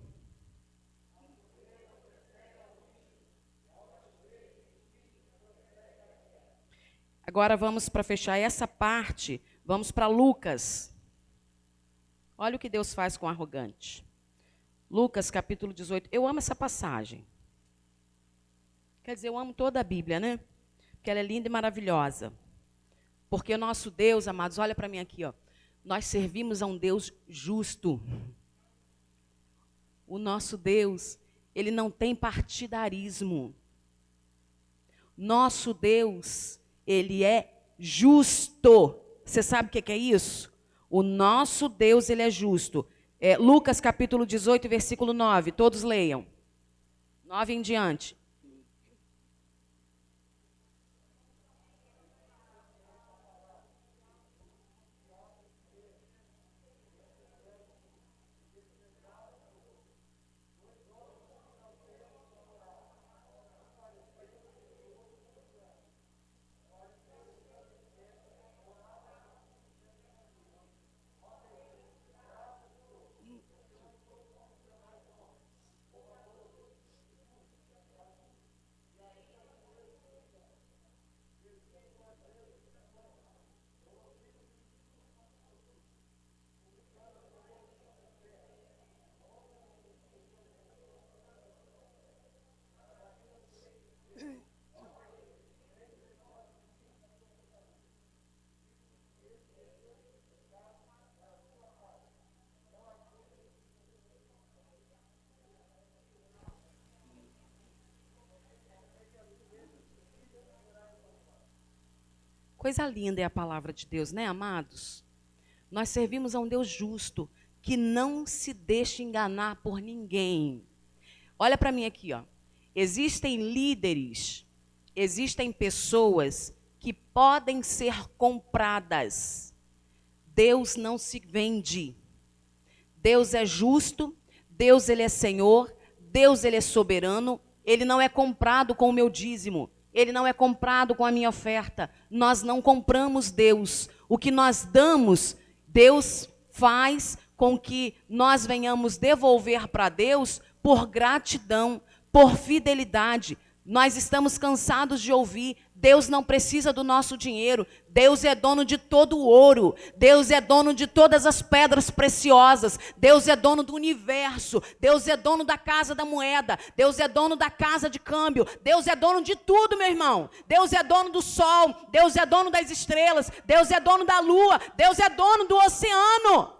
Agora vamos para fechar essa parte. Vamos para Lucas. Olha o que Deus faz com o arrogante. Lucas, capítulo 18. Eu amo essa passagem. Quer dizer, eu amo toda a Bíblia, né? Porque ela é linda e maravilhosa. Porque o nosso Deus, amados, olha para mim aqui, ó. Nós servimos a um Deus justo. O nosso Deus, ele não tem partidarismo. Nosso Deus, ele é justo. Você sabe o que é isso? O nosso Deus, ele é justo. Lucas, capítulo 18, versículo 9. Todos leiam. 9 em diante. Coisa linda é a palavra de Deus, né, amados? Nós servimos a um Deus justo, que não se deixa enganar por ninguém. Olha para mim aqui, ó. Existem líderes, existem pessoas que podem ser compradas. Deus não se vende. Deus é justo, Deus ele é Senhor, Deus ele é soberano, ele não é comprado com o meu dízimo, ele não é comprado com a minha oferta. Nós não compramos Deus. O que nós damos, Deus faz com que nós venhamos devolver para Deus por gratidão, por fidelidade. Nós estamos cansados de ouvir, Deus não precisa do nosso dinheiro, Deus é dono de todo o ouro, Deus é dono de todas as pedras preciosas, Deus é dono do universo, Deus é dono da casa da moeda, Deus é dono da casa de câmbio, Deus é dono de tudo, meu irmão. Deus é dono do sol, Deus é dono das estrelas, Deus é dono da lua, Deus é dono do oceano.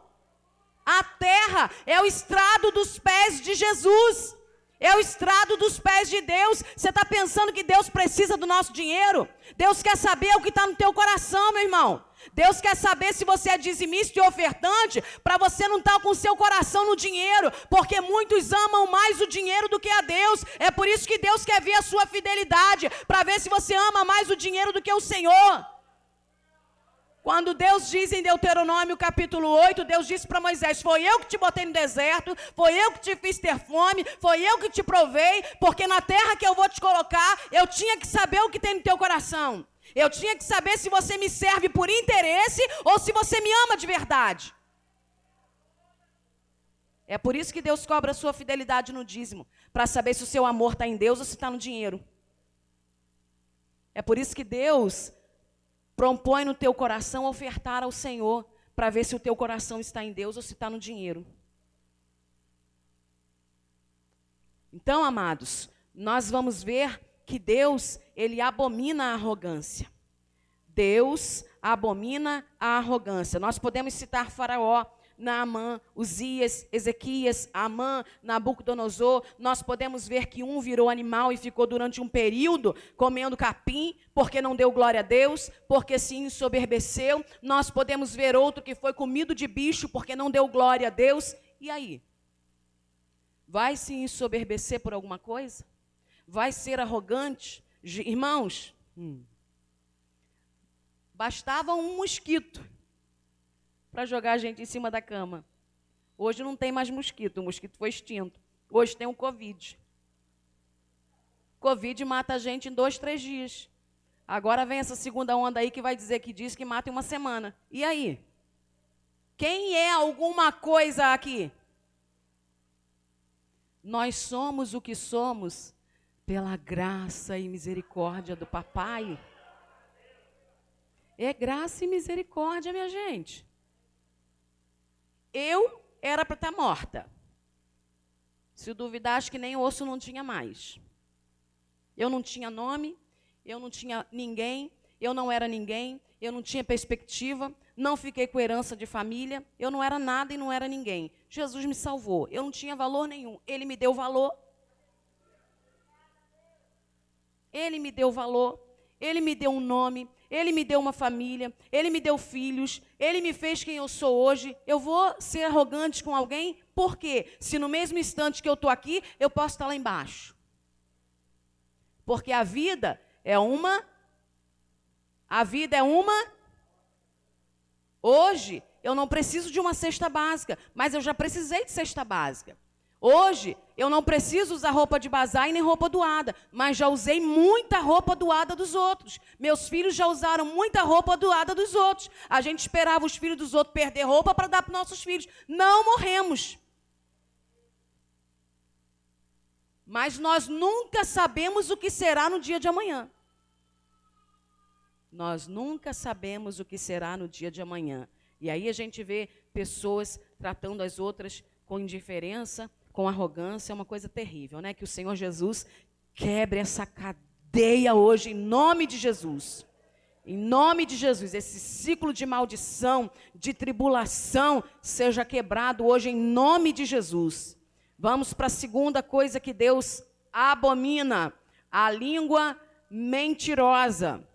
A terra é o estrado dos pés de Jesus. É o estrado dos pés de Deus. Você está pensando que Deus precisa do nosso dinheiro? Deus quer saber o que está no teu coração, meu irmão. Deus quer saber se você é dizimista e ofertante, para você não estar com o seu coração no dinheiro, porque muitos amam mais o dinheiro do que a Deus. É por isso que Deus quer ver a sua fidelidade, para ver se você ama mais o dinheiro do que o Senhor. Quando Deus diz em Deuteronômio capítulo 8, Deus disse para Moisés: foi eu que te botei no deserto, foi eu que te fiz ter fome, foi eu que te provei, porque na terra que eu vou te colocar, eu tinha que saber o que tem no teu coração. Eu tinha que saber se você me serve por interesse ou se você me ama de verdade. É por isso que Deus cobra a sua fidelidade no dízimo, para saber se o seu amor está em Deus ou se está no dinheiro. É por isso que Deus propõe no teu coração ofertar ao Senhor, para ver se o teu coração está em Deus ou se está no dinheiro. Então, amados, nós vamos ver que Deus, ele abomina a arrogância. Deus abomina a arrogância. Nós podemos citar Faraó, Naamã, Uzias, Ezequias, Amã, Nabucodonosor. Nós podemos ver que um virou animal e ficou durante um período comendo capim, porque não deu glória a Deus, porque se ensoberbeceu. Nós podemos ver outro que foi comido de bicho, porque não deu glória a Deus. E aí? Vai se ensoberbecer por alguma coisa? Vai ser arrogante? Irmãos, bastava um mosquito para jogar a gente em cima da cama. Hoje não tem mais mosquito, o mosquito foi extinto. Hoje tem o Covid. Covid mata a gente em 2, 3 dias. Agora vem essa segunda onda aí que vai dizer que diz que mata em uma semana. E aí? Quem é alguma coisa aqui? Nós somos o que somos pela graça e misericórdia do papai. É graça e misericórdia, minha gente. Eu era para estar morta. Se duvidar, acho que nem osso não tinha mais. Eu não tinha nome, eu não tinha ninguém, eu não era ninguém, eu não tinha perspectiva, não fiquei com herança de família, eu não era nada e não era ninguém. Jesus me salvou, eu não tinha valor nenhum, Ele me deu valor. Ele me deu valor, Ele me deu um nome, Ele me deu uma família, Ele me deu filhos, Ele me fez quem eu sou hoje. Eu vou ser arrogante com alguém? Por quê? Se no mesmo instante que eu estou aqui, eu posso estar lá embaixo. Porque a vida é uma... Hoje, eu não preciso de uma cesta básica, mas eu já precisei de cesta básica. Hoje, eu não preciso usar roupa de bazar e nem roupa doada, mas já usei muita roupa doada dos outros. Meus filhos já usaram muita roupa doada dos outros. A gente esperava os filhos dos outros perder roupa para dar para os nossos filhos. Não morremos. Mas nós nunca sabemos o que será no dia de amanhã. Nós nunca sabemos o que será no dia de amanhã. E aí a gente vê pessoas tratando as outras com indiferença, com arrogância. É uma coisa terrível, né? Que o Senhor Jesus quebre essa cadeia hoje, em nome de Jesus. Em nome de Jesus, esse ciclo de maldição, de tribulação, seja quebrado hoje, em nome de Jesus. Vamos para a segunda coisa que Deus abomina: a língua mentirosa.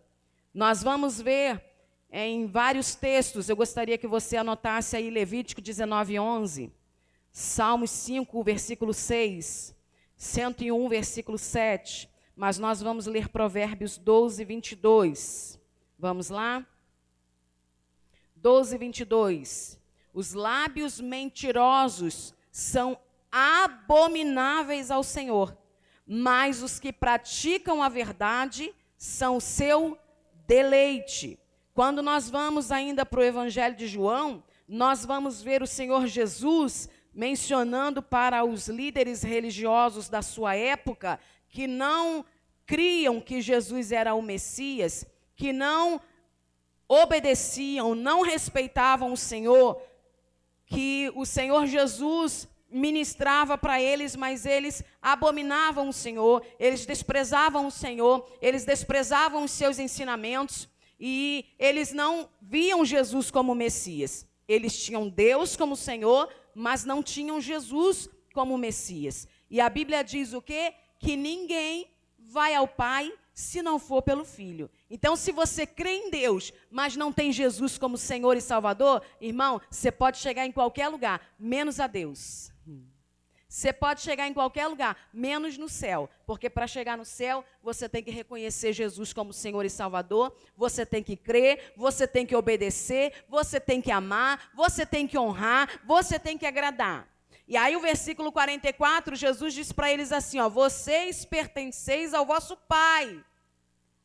Nós vamos ver em vários textos, eu gostaria que você anotasse aí Levítico 19:11, Salmos 5, versículo 6, 101, versículo 7, mas nós vamos ler Provérbios 12, 22. Vamos lá? 12, 22. Os lábios mentirosos são abomináveis ao Senhor, mas os que praticam a verdade são o seu deleite. Quando nós vamos ainda para o Evangelho de João, nós vamos ver o Senhor Jesus mencionando para os líderes religiosos da sua época, que não criam que Jesus era o Messias, que não obedeciam, não respeitavam o Senhor, que o Senhor Jesus ministrava para eles, mas eles abominavam o Senhor, eles desprezavam o Senhor, eles desprezavam os seus ensinamentos, e eles não viam Jesus como Messias. Eles tinham Deus como Senhor, mas não tinham Jesus como Messias. E a Bíblia diz o quê? Que ninguém vai ao Pai se não for pelo Filho. Então, se você crê em Deus, mas não tem Jesus como Senhor e Salvador, irmão, você pode chegar em qualquer lugar, menos a Deus. Você pode chegar em qualquer lugar, menos no céu, porque para chegar no céu, você tem que reconhecer Jesus como Senhor e Salvador, você tem que crer, você tem que obedecer, você tem que amar, você tem que honrar, você tem que agradar. E aí o versículo 44, Jesus diz para eles assim, ó, vocês pertenceis ao vosso pai,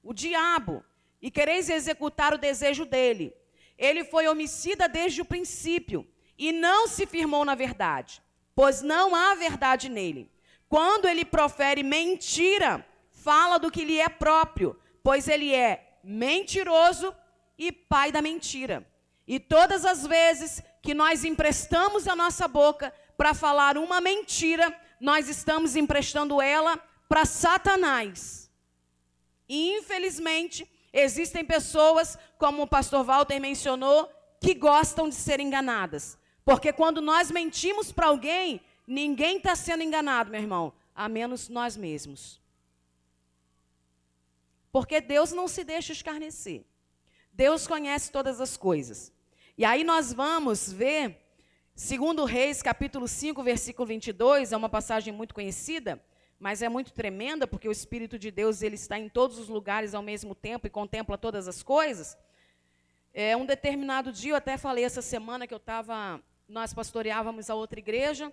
o diabo, e quereis executar o desejo dele. Ele foi homicida desde o princípio, e não se firmou na verdade, pois não há verdade nele. Quando ele profere mentira, fala do que lhe é próprio, pois ele é mentiroso e pai da mentira. E todas as vezes que nós emprestamos a nossa boca para falar uma mentira, nós estamos emprestando ela para Satanás. E infelizmente, existem pessoas, como o pastor Walter mencionou, que gostam de ser enganadas. Porque quando nós mentimos para alguém, ninguém está sendo enganado, meu irmão, a menos nós mesmos. Porque Deus não se deixa escarnecer. Deus conhece todas as coisas. E aí nós vamos ver, 2 Reis, capítulo 5, versículo 22, é uma passagem muito conhecida, mas é muito tremenda, porque o Espírito de Deus ele está em todos os lugares ao mesmo tempo e contempla todas as coisas. Um determinado dia, eu até falei essa semana que nós pastoreávamos a outra igreja,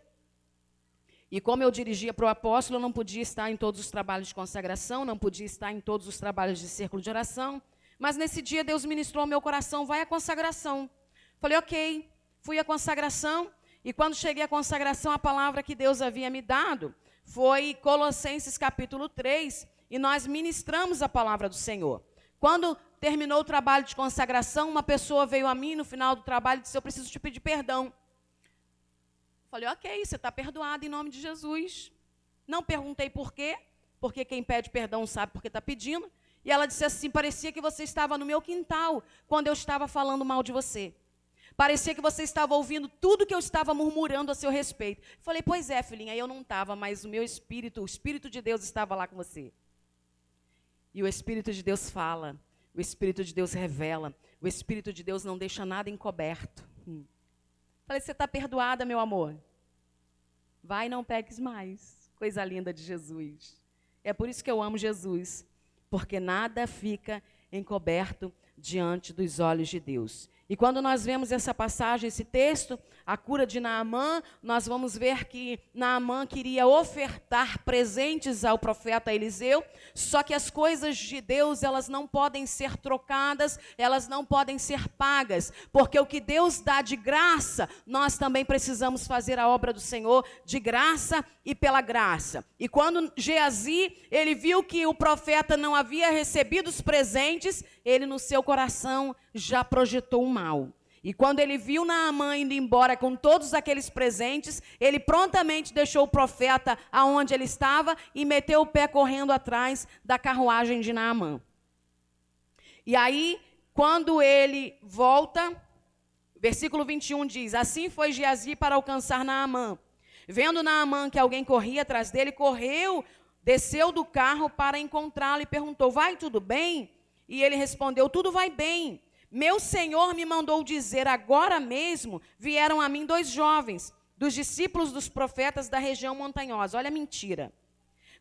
e como eu dirigia para o apóstolo, eu não podia estar em todos os trabalhos de consagração, não podia estar em todos os trabalhos de círculo de oração, mas nesse dia Deus ministrou ao meu coração, vai à consagração. Falei, ok, fui à consagração, e quando cheguei à consagração, a palavra que Deus havia me dado foi Colossenses capítulo 3, e nós ministramos a palavra do Senhor. Quando terminou o trabalho de consagração, uma pessoa veio a mim no final do trabalho e disse, eu preciso te pedir perdão. Falei, ok, você está perdoado em nome de Jesus. Não perguntei por quê, porque quem pede perdão sabe por que está pedindo. E ela disse assim, parecia que você estava no meu quintal quando eu estava falando mal de você. Parecia que você estava ouvindo tudo que eu estava murmurando a seu respeito. Falei, pois é, filhinha, eu não estava, mas o meu espírito, o Espírito de Deus estava lá com você. E o Espírito de Deus fala, o Espírito de Deus revela, o Espírito de Deus não deixa nada encoberto. Falei, você está perdoada, meu amor? Vai, não peques mais. Coisa linda de Jesus. É por isso que eu amo Jesus, porque nada fica encoberto diante dos olhos de Deus. E quando nós vemos essa passagem, esse texto, a cura de Naamã, nós vamos ver que Naamã queria ofertar presentes ao profeta Eliseu, só que as coisas de Deus, elas não podem ser trocadas, elas não podem ser pagas, porque o que Deus dá de graça, nós também precisamos fazer a obra do Senhor de graça e pela graça. E quando Geazi, ele viu que o profeta não havia recebido os presentes, ele no seu coração já projetou o mal. E quando ele viu Naamã indo embora com todos aqueles presentes, ele prontamente deixou o profeta aonde ele estava e meteu o pé correndo atrás da carruagem de Naamã. E aí, quando ele volta, versículo 21 diz, assim foi Geazi para alcançar Naamã. Vendo Naamã que alguém corria atrás dele, correu, desceu do carro para encontrá-lo e perguntou, vai tudo bem? E ele respondeu: tudo vai bem. Meu senhor me mandou dizer, agora mesmo vieram a mim 2 jovens, dos discípulos dos profetas da região montanhosa. Olha a mentira.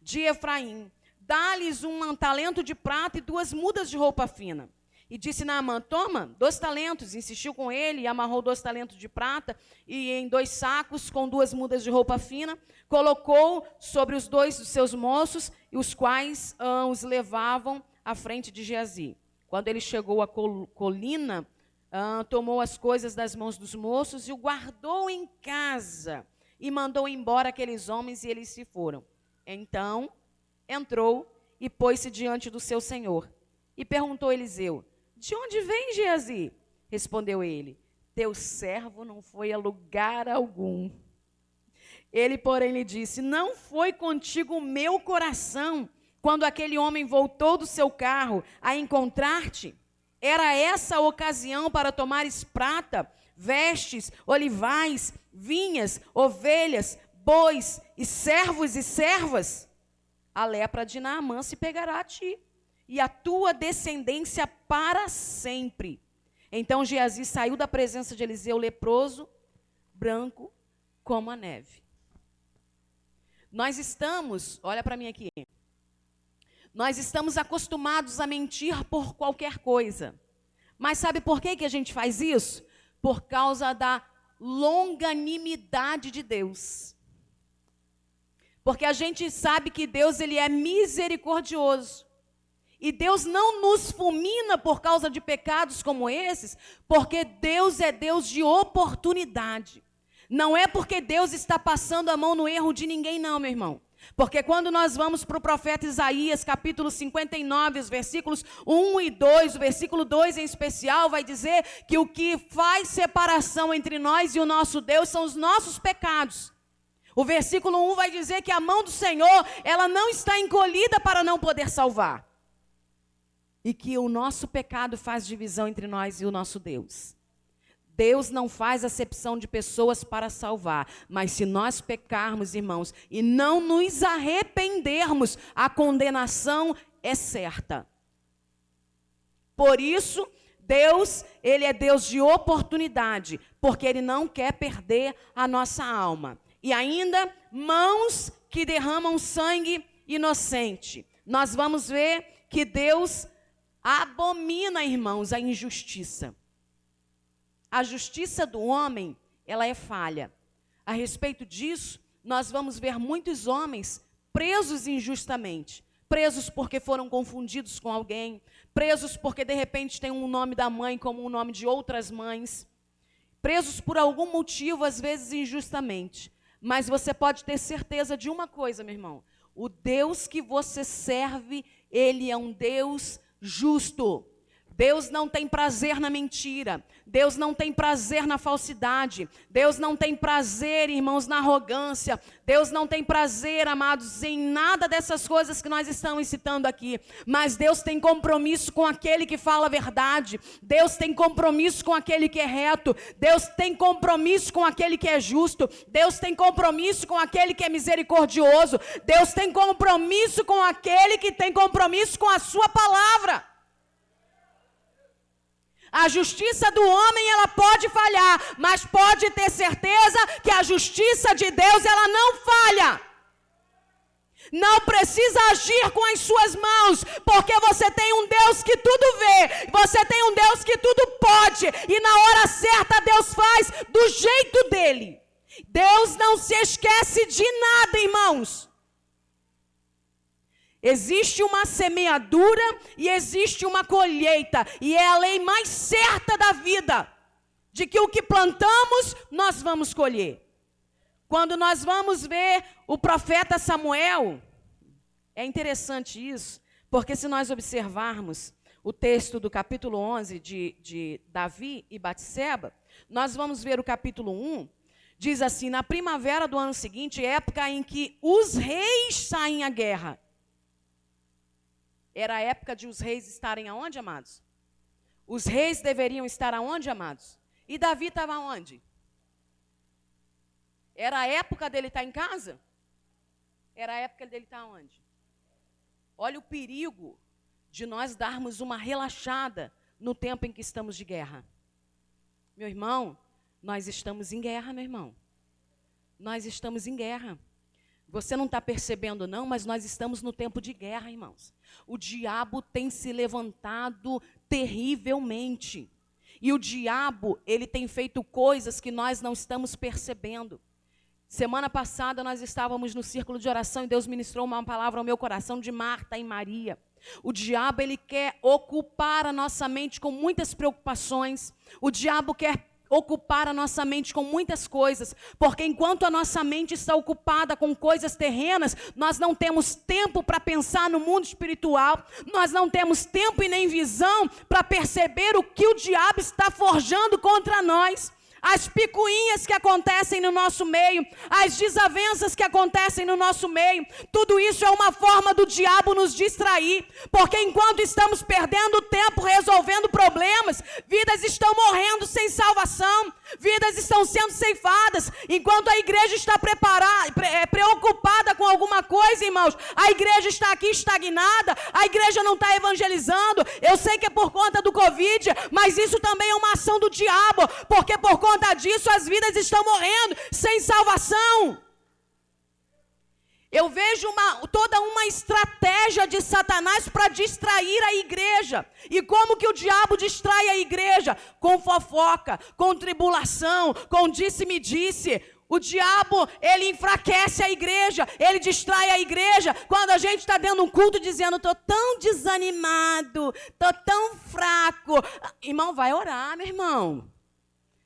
De Efraim, dá-lhes um talento de prata e 2 mudas de roupa fina. E disse Naamã: toma, 2 talentos. Insistiu com ele e amarrou 2 talentos de prata e em 2 sacos com 2 mudas de roupa fina, colocou sobre os 2 dos seus moços, e os quais os levavam à frente de Geazi. Quando ele chegou à colina, tomou as coisas das mãos dos moços e o guardou em casa e mandou embora aqueles homens, e eles se foram. Então entrou e pôs-se diante do seu senhor. E perguntou Eliseu: de onde vem Geazi? Respondeu ele: teu servo não foi a lugar algum. Ele, porém, lhe disse: não foi contigo o meu coração quando aquele homem voltou do seu carro a encontrar-te? Era essa a ocasião para tomares prata, vestes, olivais, vinhas, ovelhas, bois e servos e servas? A lepra de Naamã se pegará a ti, e a tua descendência para sempre. Então Geazi saiu da presença de Eliseu leproso, branco como a neve. Nós estamos, olha para mim aqui, nós estamos acostumados a mentir por qualquer coisa. Mas sabe por que a gente faz isso? Por causa da longanimidade de Deus. Porque a gente sabe que Deus, ele é misericordioso. E Deus não nos fulmina por causa de pecados como esses, porque Deus é Deus de oportunidade. Não é porque Deus está passando a mão no erro de ninguém, não, meu irmão. Porque quando nós vamos para o profeta Isaías, capítulo 59, os versículos 1 e 2, o versículo 2 em especial, vai dizer que o que faz separação entre nós e o nosso Deus são os nossos pecados. O versículo 1 vai dizer que a mão do Senhor, ela não está encolhida para não poder salvar. E que o nosso pecado faz divisão entre nós e o nosso Deus. Deus não faz acepção de pessoas para salvar, mas se nós pecarmos, irmãos, e não nos arrependermos, a condenação é certa. Por isso, Deus, ele é Deus de oportunidade, porque ele não quer perder a nossa alma. E ainda, mãos que derramam sangue inocente. Nós vamos ver que Deus abomina, irmãos, a injustiça. A justiça do homem, ela é falha. A respeito disso, nós vamos ver muitos homens presos injustamente. Presos porque foram confundidos com alguém. Presos porque, de repente, tem um nome da mãe como o nome de outras mães. Presos por algum motivo, às vezes injustamente. Mas você pode ter certeza de uma coisa, meu irmão. O Deus que você serve, ele é um Deus justo. Deus não tem prazer na mentira. Deus não tem prazer na falsidade. Deus não tem prazer, irmãos, na arrogância. Deus não tem prazer, amados, em nada dessas coisas que nós estamos citando aqui. Mas Deus tem compromisso com aquele que fala a verdade. Deus tem compromisso com aquele que é reto. Deus tem compromisso com aquele que é justo. Deus tem compromisso com aquele que é misericordioso. Deus tem compromisso com aquele que tem compromisso com a sua palavra. A justiça do homem, ela pode falhar, mas pode ter certeza que a justiça de Deus, ela não falha. Não precisa agir com as suas mãos, porque você tem um Deus que tudo vê, você tem um Deus que tudo pode, e na hora certa Deus faz do jeito dele. Deus não se esquece de nada, irmãos. Existe uma semeadura e existe uma colheita. E é a lei mais certa da vida. De que o que plantamos, nós vamos colher. Quando nós vamos ver o profeta Samuel, é interessante isso. Porque se nós observarmos o texto do capítulo 11 de Davi e Batseba, nós vamos ver o capítulo 1. Diz assim: na primavera do ano seguinte, época em que os reis saem à guerra. Era a época de os reis estarem aonde, amados? Os reis deveriam estar aonde, amados? E Davi estava aonde? Era a época dele estar em casa? Era a época dele estar aonde? Olha o perigo de nós darmos uma relaxada no tempo em que estamos de guerra. Meu irmão, nós estamos em guerra, meu irmão. Nós estamos em guerra. Você não está percebendo não, mas nós estamos no tempo de guerra, irmãos. O diabo tem se levantado terrivelmente. E o diabo, ele tem feito coisas que nós não estamos percebendo. Semana passada nós estávamos no círculo de oração e Deus ministrou uma palavra ao meu coração de Marta e Maria. O diabo, ele quer ocupar a nossa mente com muitas preocupações. O diabo quer ocupar a nossa mente com muitas coisas, porque enquanto a nossa mente está ocupada com coisas terrenas, nós não temos tempo para pensar no mundo espiritual, nós não temos tempo e nem visão para perceber o que o diabo está forjando contra nós. As picuinhas que acontecem no nosso meio, as desavenças que acontecem no nosso meio, tudo isso é uma forma do diabo nos distrair, porque enquanto estamos perdendo tempo resolvendo problemas, vidas estão morrendo sem salvação, vidas estão sendo ceifadas, enquanto a igreja está preocupada com alguma coisa, irmãos, a igreja está aqui estagnada, a igreja não está evangelizando. Eu sei que é por conta do Covid, mas isso também é uma ação do diabo, porque por conta disso as vidas estão morrendo sem salvação. Eu vejo toda uma estratégia de Satanás para distrair a igreja. E como que o diabo distrai a igreja? Com fofoca, com tribulação, com disse-me-disse. O diabo, ele enfraquece a igreja, ele distrai a igreja. Quando a gente está dando um culto dizendo, estou tão desanimado, estou tão fraco. Irmão, vai orar, meu irmão.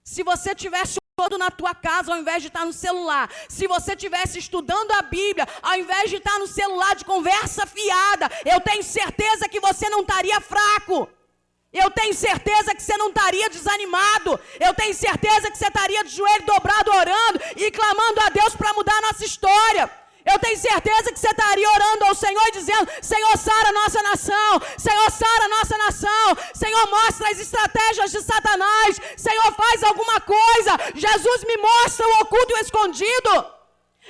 Se você tivesse todo na tua casa, ao invés de estar no celular, se você estivesse estudando a Bíblia, ao invés de estar no celular de conversa fiada, eu tenho certeza que você não estaria fraco. Eu tenho certeza que você não estaria desanimado. Eu tenho certeza que você estaria de joelho dobrado orando e clamando a Deus para mudar a nossa história. Eu tenho certeza que você estaria orando ao Senhor e dizendo, Senhor, sara a nossa nação, Senhor, sara a nossa nação, Senhor, mostra as estratégias de Satanás, Senhor, faz alguma coisa, Jesus me mostra o oculto e o escondido.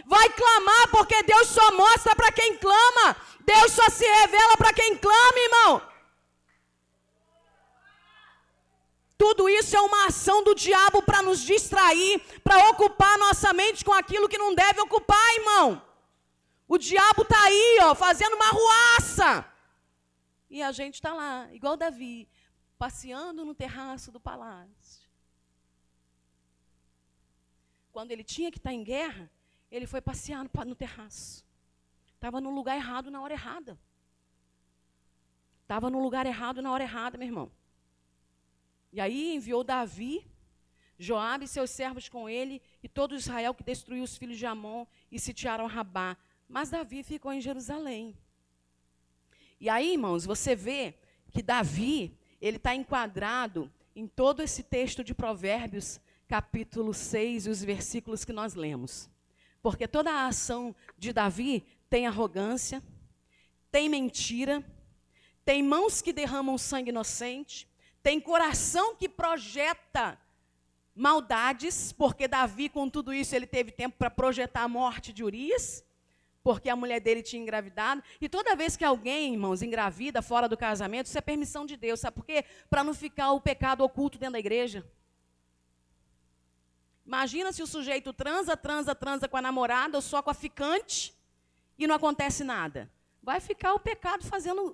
Vai clamar, porque Deus só mostra para quem clama, Deus só se revela para quem clama, irmão. Tudo isso é uma ação do diabo para nos distrair, para ocupar nossa mente com aquilo que não deve ocupar, irmão. O diabo está aí, ó, fazendo uma ruaça. E a gente está lá, igual Davi, passeando no terraço do palácio. Quando ele tinha que estar em guerra, ele foi passear no terraço. Estava no lugar errado na hora errada. Estava no lugar errado na hora errada, meu irmão. E aí enviou Davi, Joabe e seus servos com ele, e todo Israel que destruiu os filhos de Amon e sitiaram Rabá. Mas Davi ficou em Jerusalém. E aí, irmãos, você vê que Davi, ele está enquadrado em todo esse texto de Provérbios, capítulo 6, e os versículos que nós lemos. Porque toda a ação de Davi tem arrogância, tem mentira, tem mãos que derramam sangue inocente, tem coração que projeta maldades, porque Davi, com tudo isso, ele teve tempo para projetar a morte de Urias, porque a mulher dele tinha engravidado. E toda vez que alguém, irmãos, engravida fora do casamento, isso é permissão de Deus. Sabe por quê? Para não ficar o pecado oculto dentro da igreja. Imagina se o sujeito transa com a namorada ou só com a ficante e não acontece nada. Vai ficar o pecado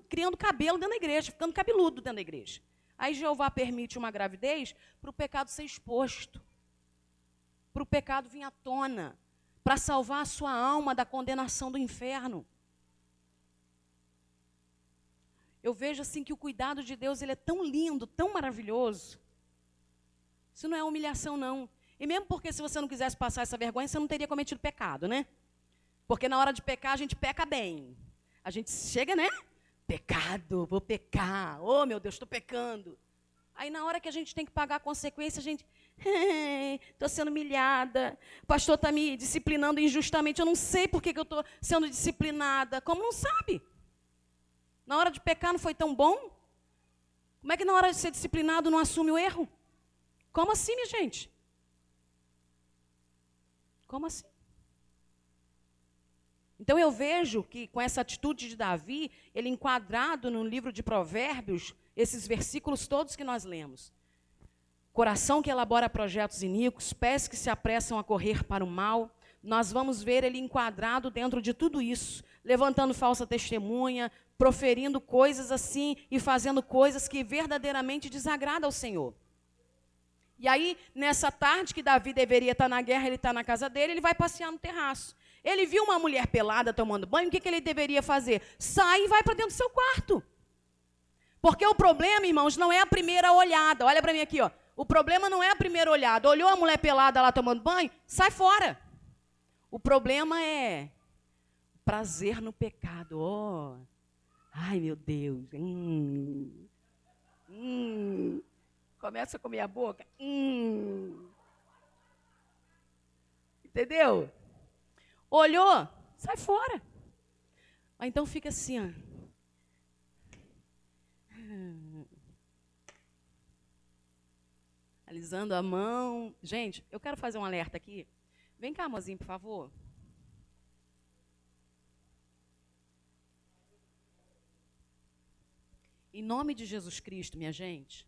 criando cabelo dentro da igreja, ficando cabeludo dentro da igreja. Aí Jeová permite uma gravidez para o pecado ser exposto, para o pecado vir à tona, para salvar a sua alma da condenação do inferno. Eu vejo assim que o cuidado de Deus, ele é tão lindo, tão maravilhoso. Isso não é humilhação, não. E mesmo porque se você não quisesse passar essa vergonha, você não teria cometido pecado, né? Porque na hora de pecar, a gente peca bem. A gente chega, né? Pecado, vou pecar. Oh, meu Deus, estou pecando. Aí na hora que a gente tem que pagar a consequência, a gente... Estou sendo humilhada, o pastor está me disciplinando injustamente, eu não sei por que eu estou sendo disciplinada. Como não sabe? Na hora de pecar não foi tão bom? Como é que na hora de ser disciplinado não assume o erro? Como assim, minha gente? Como assim? Então eu vejo que com essa atitude de Davi, ele enquadrado no livro de Provérbios, esses versículos todos que nós lemos. Coração que elabora projetos iníquos, pés que se apressam a correr para o mal. Nós vamos ver ele enquadrado dentro de tudo isso, levantando falsa testemunha, proferindo coisas assim e fazendo coisas que verdadeiramente desagradam ao Senhor. E aí, nessa tarde que Davi deveria estar na guerra, ele está na casa dele, ele vai passear no terraço. Ele viu uma mulher pelada tomando banho, o que ele deveria fazer? Sai e vai para dentro do seu quarto. Porque o problema, irmãos, não é a primeira olhada. Olha para mim aqui, ó. O problema não é a primeira olhada. Olhou a mulher pelada lá tomando banho, sai fora. O problema é prazer no pecado. Oh. Ai, meu Deus. Começa a comer a boca. Entendeu? Olhou, sai fora. Ou então fica assim, ó. Alisando a mão. Gente, eu quero fazer um alerta aqui. Vem cá, mozinho, por favor. Em nome de Jesus Cristo, minha gente.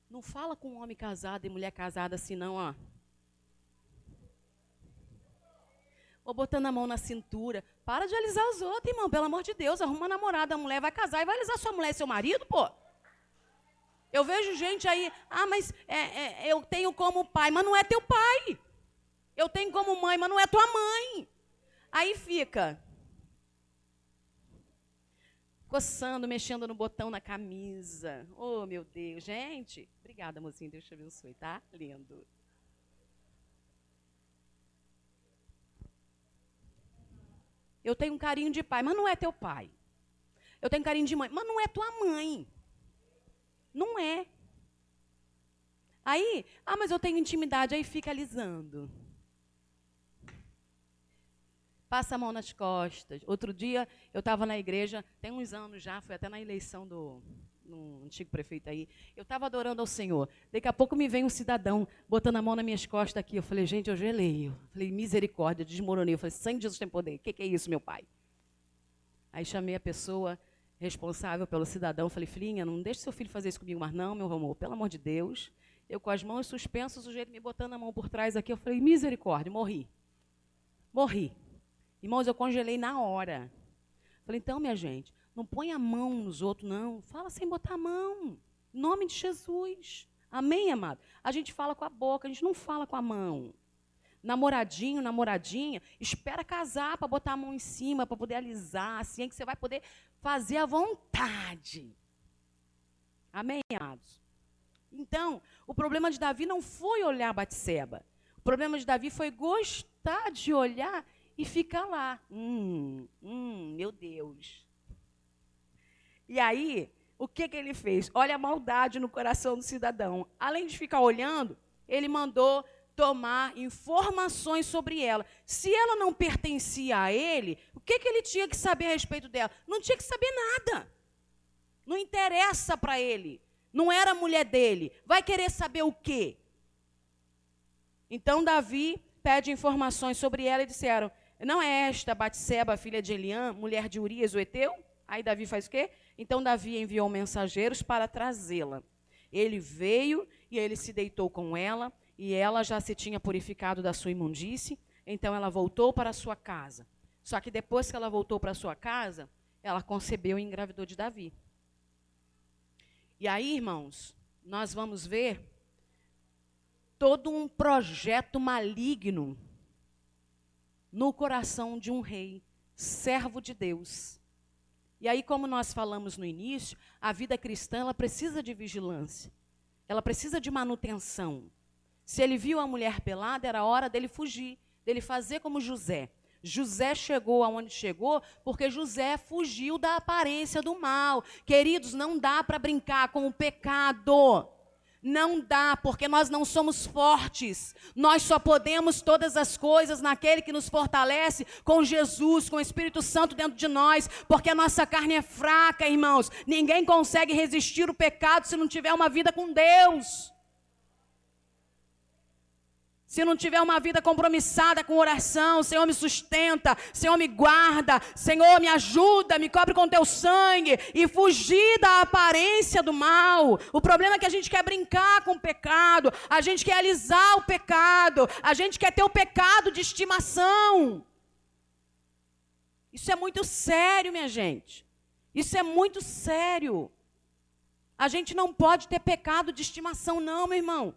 Não fala com homem casado e mulher casada assim, não, ó. Ou botando a mão na cintura. Para de alisar os outros, irmão. Pelo amor de Deus, arruma uma namorada, a mulher vai casar e vai alisar sua mulher e seu marido, pô. Eu vejo gente aí, mas eu tenho como pai, mas não é teu pai. Eu tenho como mãe, mas não é tua mãe. Aí fica coçando, mexendo no botão na camisa. Oh, meu Deus. Gente, obrigada, mocinho. Deus te abençoe, tá? Lindo. Eu tenho um carinho de pai, mas não é teu pai. Eu tenho carinho de mãe, mas não é tua mãe. Não é. Aí, mas eu tenho intimidade, aí fica alisando. Passa a mão nas costas. Outro dia, eu estava na igreja, tem uns anos já, foi até na eleição do antigo prefeito aí. Eu estava adorando ao Senhor. Daqui a pouco me vem um cidadão botando a mão nas minhas costas aqui. Eu falei, gente, eu gelei. Eu falei, misericórdia, desmoronei. Eu falei, sangue de Jesus tem poder. O que é isso, meu pai? Aí chamei a pessoa responsável pelo cidadão. Eu falei, filhinha, não deixe seu filho fazer isso comigo mais não, meu amor. Pelo amor de Deus. Eu com as mãos suspensas, o sujeito me botando a mão por trás aqui. Eu falei, misericórdia, morri. Morri. Irmãos, eu congelei na hora. Falei, então, minha gente, não põe a mão nos outros, não. Fala sem botar a mão. Em nome de Jesus. Amém, amado? A gente fala com a boca, a gente não fala com a mão. Namoradinho, namoradinha, espera casar para botar a mão em cima, para poder alisar, assim é que você vai poder fazer à vontade. Amém, amados? Então, o problema de Davi não foi olhar Batseba. O problema de Davi foi gostar de olhar e ficar lá. Meu Deus. E aí, o que ele fez? Olha a maldade no coração do cidadão. Além de ficar olhando, ele mandou tomar informações sobre ela. Se ela não pertencia a ele, o que ele tinha que saber a respeito dela? Não tinha que saber nada. Não interessa para ele. Não era a mulher dele. Vai querer saber o quê? Então Davi pede informações sobre ela e disseram, não é esta Batseba, filha de Eliã, mulher de Urias, o Eteu? Aí Davi faz o quê? Então Davi enviou mensageiros para trazê-la. Ele veio e ele se deitou com ela, e ela já se tinha purificado da sua imundície, então ela voltou para a sua casa. Só que depois que ela voltou para a sua casa, ela concebeu e engravidou de Davi. E aí, irmãos, nós vamos ver todo um projeto maligno no coração de um rei, servo de Deus. E aí, como nós falamos no início, a vida cristã ela precisa de vigilância, ela precisa de manutenção. Se ele viu a mulher pelada, era hora dele fugir, dele fazer como José. José chegou aonde chegou porque José fugiu da aparência do mal. Queridos, não dá para brincar com o pecado. Não dá, porque nós não somos fortes. Nós só podemos todas as coisas naquele que nos fortalece, com Jesus, com o Espírito Santo dentro de nós, porque a nossa carne é fraca, irmãos. Ninguém consegue resistir o pecado se não tiver uma vida com Deus. Se não tiver uma vida compromissada com oração, Senhor, me sustenta, Senhor, me guarda, Senhor, me ajuda, me cobre com teu sangue e fugir da aparência do mal. O problema é que a gente quer brincar com o pecado, a gente quer alisar o pecado, a gente quer ter o pecado de estimação. Isso é muito sério, minha gente. Isso é muito sério. A gente não pode ter pecado de estimação, não, meu irmão.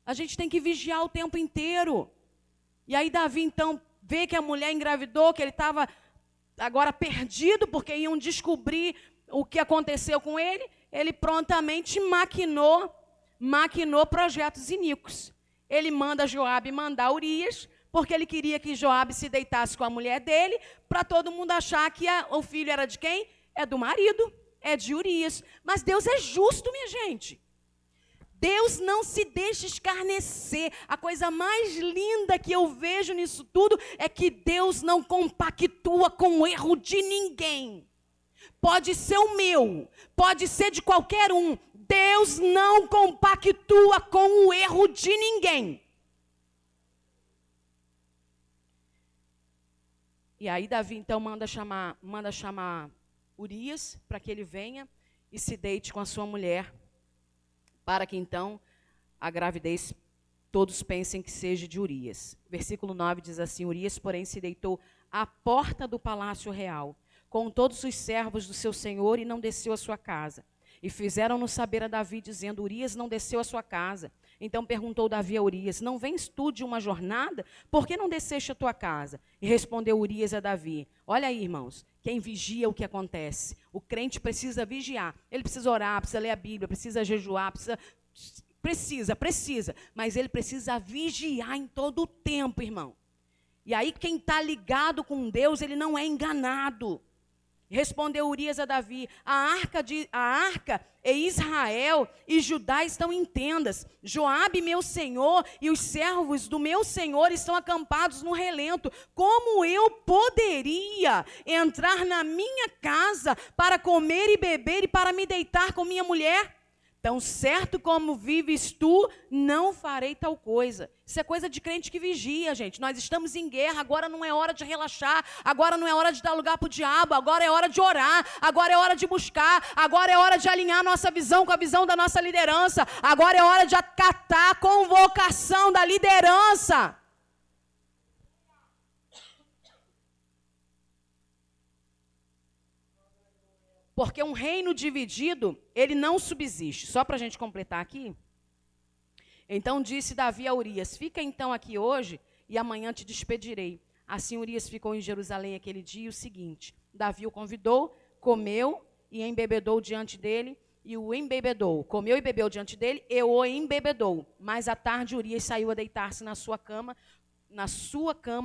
A gente tem que vigiar o tempo inteiro. E aí Davi, então, vê que a mulher engravidou, que ele estava agora perdido, porque iam descobrir o que aconteceu com ele. Ele prontamente maquinou projetos iníquos. Ele manda Joabe mandar Urias, porque ele queria que Joabe se deitasse com a mulher dele, para todo mundo achar que o filho era de quem? É do marido, é de Urias. Mas Deus é justo, minha gente. Deus não se deixa escarnecer. A coisa mais linda que eu vejo nisso tudo é que Deus não compactua com o erro de ninguém. Pode ser o meu, pode ser de qualquer um. Deus não compactua com o erro de ninguém. E aí Davi então manda chamar Urias para que ele venha e se deite com a sua mulher, para que então a gravidez todos pensem que seja de Urias. Versículo 9 diz assim: Urias, porém, se deitou à porta do palácio real, com todos os servos do seu senhor, e não desceu à sua casa. E fizeram-no saber a Davi, dizendo: Urias não desceu à sua casa. Então perguntou Davi a Urias: não vens tu de uma jornada? Por que não desceste à tua casa? E respondeu Urias a Davi: olha aí, irmãos, quem vigia o que acontece. O crente precisa vigiar. Ele precisa orar, precisa ler a Bíblia, precisa jejuar, precisa. Mas ele precisa vigiar em todo o tempo, irmão. E aí quem está ligado com Deus, ele não é enganado. Respondeu Urias a Davi: a arca e Israel e Judá estão em tendas. Joabe, meu senhor, e os servos do meu senhor estão acampados no relento. Como eu poderia entrar na minha casa para comer e beber e para me deitar com minha mulher? Tão certo como vives tu, não farei tal coisa. Isso é coisa de crente que vigia, gente. Nós estamos em guerra, agora não é hora de relaxar, agora não é hora de dar lugar para o diabo, agora é hora de orar, agora é hora de buscar, agora é hora de alinhar nossa visão com a visão da nossa liderança, agora é hora de acatar a convocação da liderança. Porque um reino dividido, ele não subsiste. Só para a gente completar aqui. Então disse Davi a Urias: fica então aqui hoje e amanhã te despedirei. Assim Urias ficou em Jerusalém aquele dia. O seguinte: Davi o convidou, comeu e embebedou diante dele, e o embebedou. Comeu e bebeu diante dele, e o embebedou. Mais à tarde Urias saiu a deitar-se na sua cama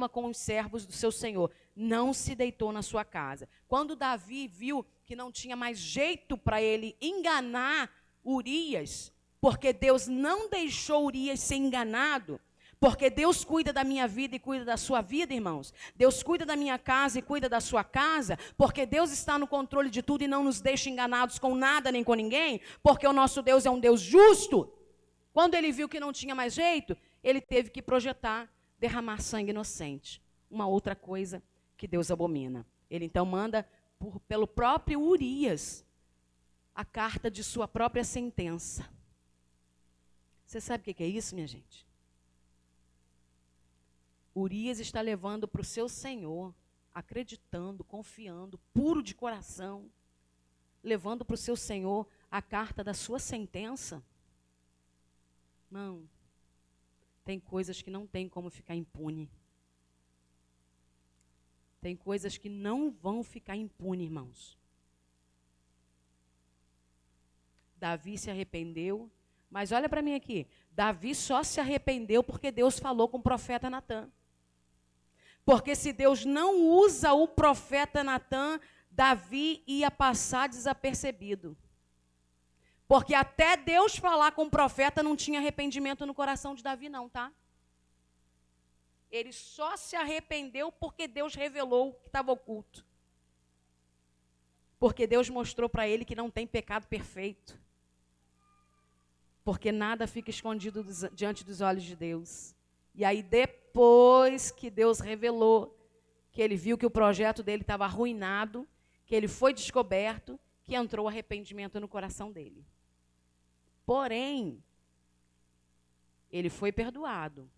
com os servos do seu senhor. Não se deitou na sua casa. Quando Davi viu que não tinha mais jeito para ele enganar Urias, porque Deus não deixou Urias ser enganado, porque Deus cuida da minha vida e cuida da sua vida, irmãos. Deus cuida da minha casa e cuida da sua casa, porque Deus está no controle de tudo e não nos deixa enganados com nada nem com ninguém, porque o nosso Deus é um Deus justo. Quando ele viu que não tinha mais jeito, ele teve que projetar derramar sangue inocente. Uma outra coisa que Deus abomina. Ele então manda pelo próprio Urias a carta de sua própria sentença. Você sabe o que é isso, minha gente? Urias está levando para o seu senhor, acreditando, confiando, puro de coração, levando para o seu senhor a carta da sua sentença. Não. Tem coisas que não tem como ficar impune. Tem coisas que não vão ficar impune, irmãos. Davi se arrependeu, mas olha para mim aqui. Davi só se arrependeu porque Deus falou com o profeta Natã. Porque se Deus não usa o profeta Natã, Davi ia passar desapercebido. Porque até Deus falar com o profeta não tinha arrependimento no coração de Davi não, tá? Ele só se arrependeu porque Deus revelou que estava oculto. Porque Deus mostrou para ele que não tem pecado perfeito. Porque nada fica escondido diante dos olhos de Deus. E aí, depois que Deus revelou, que ele viu que o projeto dele estava arruinado, que ele foi descoberto, que entrou arrependimento no coração dele. Porém, ele foi perdoado.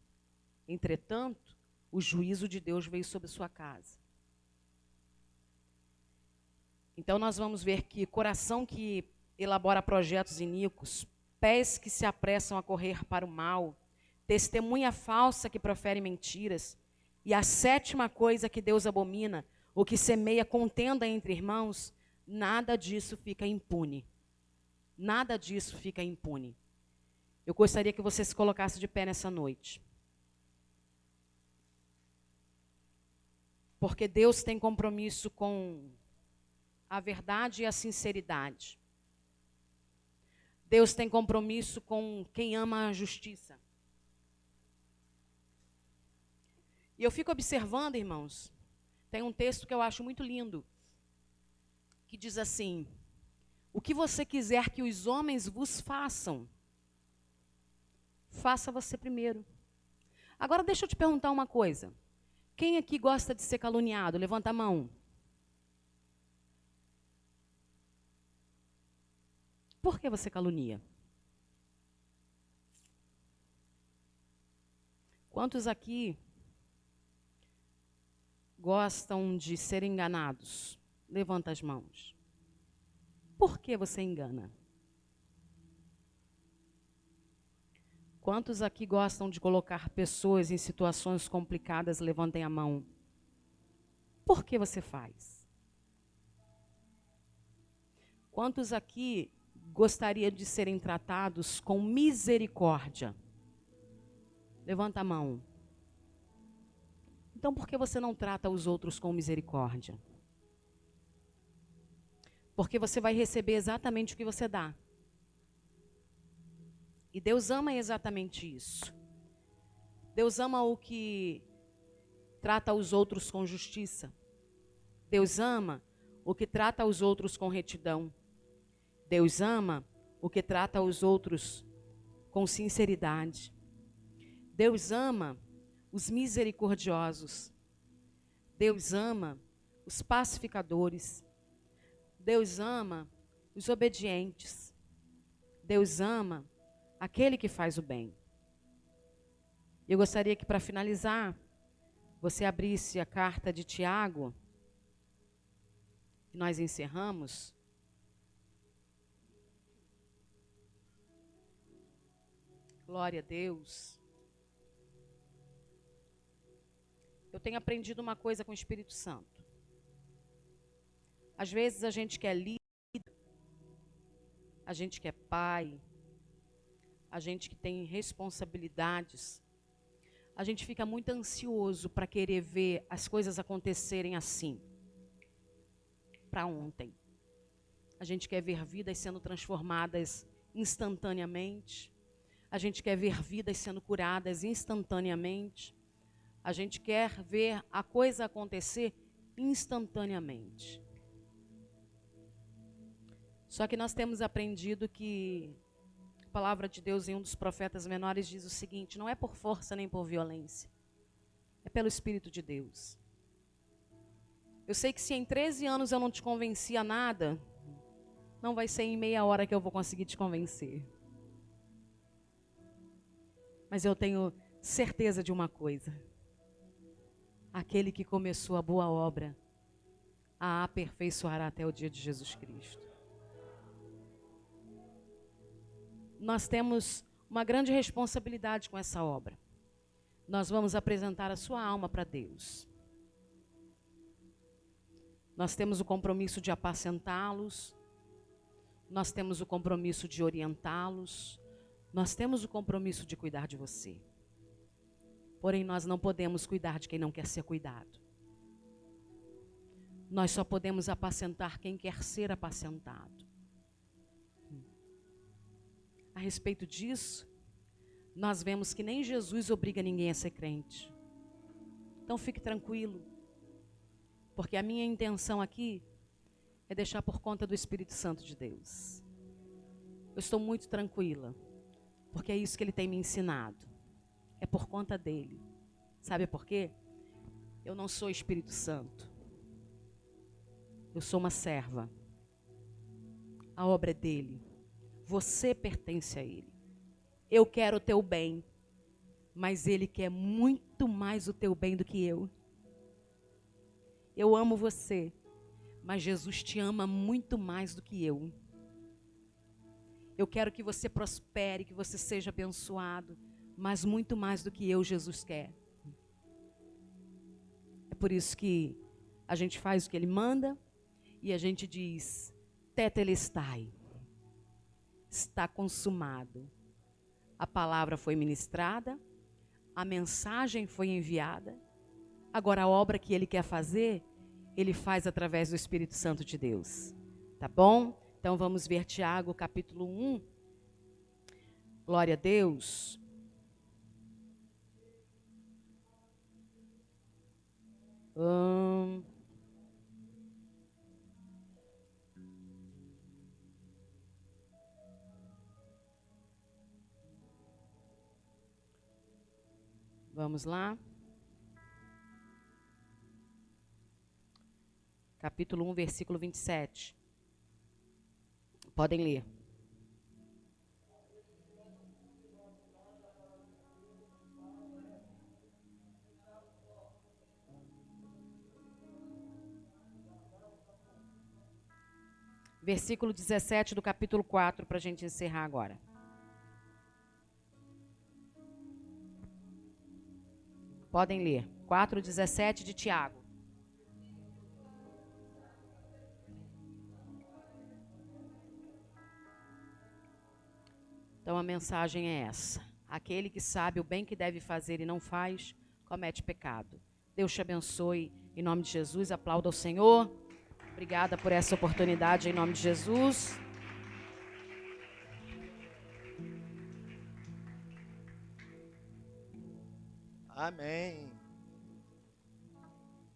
Entretanto, o juízo de Deus veio sobre sua casa. Então nós vamos ver que coração que elabora projetos iníquos, pés que se apressam a correr para o mal, testemunha falsa que profere mentiras, e a sétima coisa que Deus abomina, o que semeia contenda entre irmãos, nada disso fica impune. Nada disso fica impune. Eu gostaria que você se colocasse de pé nessa noite. Porque Deus tem compromisso com a verdade e a sinceridade. Deus tem compromisso com quem ama a justiça. E eu fico observando, irmãos, tem um texto que eu acho muito lindo, que diz assim: o que você quiser que os homens vos façam, faça você primeiro. Agora deixa eu te perguntar uma coisa. Quem aqui gosta de ser caluniado? Levanta a mão. Por que você calunia? Quantos aqui gostam de ser enganados? Levanta as mãos. Por que você engana? Quantos aqui gostam de colocar pessoas em situações complicadas? Levantem a mão. Por que você faz? Quantos aqui gostaria de serem tratados com misericórdia? Levanta a mão. Então por que você não trata os outros com misericórdia? Porque você vai receber exatamente o que você dá. E Deus ama exatamente isso. Deus ama o que trata os outros com justiça. Deus ama o que trata os outros com retidão. Deus ama o que trata os outros com sinceridade. Deus ama os misericordiosos. Deus ama os pacificadores. Deus ama os obedientes. Deus ama aquele que faz o bem. Eu gostaria que, para finalizar, você abrisse a carta de Tiago, que nós encerramos. Glória a Deus. Eu tenho aprendido uma coisa com o Espírito Santo. Às vezes a gente quer líder, a gente quer pai, a gente que tem responsabilidades, a gente fica muito ansioso para querer ver as coisas acontecerem assim, para ontem. A gente quer ver vidas sendo transformadas instantaneamente. A gente quer ver vidas sendo curadas instantaneamente. A gente quer ver a coisa acontecer instantaneamente. Só que nós temos aprendido que a palavra de Deus em um dos profetas menores diz o seguinte: não é por força nem por violência, é pelo Espírito de Deus. Eu sei que se em 13 anos eu não te convenci a nada, não vai ser em meia hora que eu vou conseguir te convencer. Mas eu tenho certeza de uma coisa: aquele que começou a boa obra a aperfeiçoará até o dia de Jesus Cristo. Nós temos uma grande responsabilidade com essa obra. Nós vamos apresentar a sua alma para Deus. Nós temos o compromisso de apacentá-los. Nós temos o compromisso de orientá-los. Nós temos o compromisso de cuidar de você. Porém, nós não podemos cuidar de quem não quer ser cuidado. Nós só podemos apacentar quem quer ser apacentado. A respeito disso, nós vemos que nem Jesus obriga ninguém a ser crente. Então fique tranquilo, porque a minha intenção aqui é deixar por conta do Espírito Santo de Deus. Eu estou muito tranquila, porque é isso que ele tem me ensinado. É por conta dele. Sabe por quê? Eu não sou Espírito Santo. Eu sou uma serva. A obra é dele. Você pertence a ele. Eu quero o teu bem, mas ele quer muito mais o teu bem do que eu. Eu amo você, mas Jesus te ama muito mais do que eu. Eu quero que você prospere, que você seja abençoado, mas muito mais do que eu, Jesus quer. É por isso que a gente faz o que ele manda e a gente diz: tetelestai, está consumado. A palavra foi ministrada, a mensagem foi enviada. Agora a obra que ele quer fazer, ele faz através do Espírito Santo de Deus. Tá bom? Então vamos ver Tiago capítulo 1. Glória a Deus. Vamos lá. Capítulo 1, versículo 27. Podem ler. Versículo 17 do capítulo 4, para a gente encerrar agora. Podem ler. 4:17 de Tiago. Então a mensagem é essa: aquele que sabe o bem que deve fazer e não faz, comete pecado. Deus te abençoe. Em nome de Jesus, aplauda ao Senhor. Obrigada por essa oportunidade em nome de Jesus. Amém.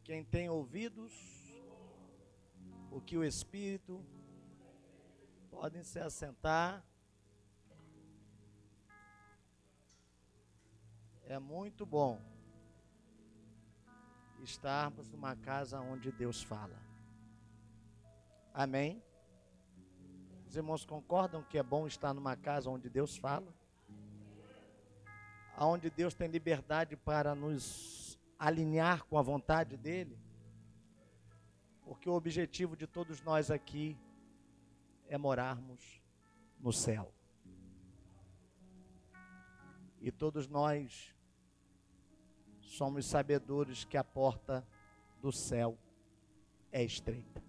Quem tem ouvidos, o que o Espírito, podem se assentar. É muito bom estarmos numa casa onde Deus fala. Amém? Os irmãos concordam que é bom estar numa casa onde Deus fala? Onde Deus tem liberdade para nos alinhar com a vontade dEle? Porque o objetivo de todos nós aqui é morarmos no céu. E todos nós somos sabedores que a porta do céu é estreita.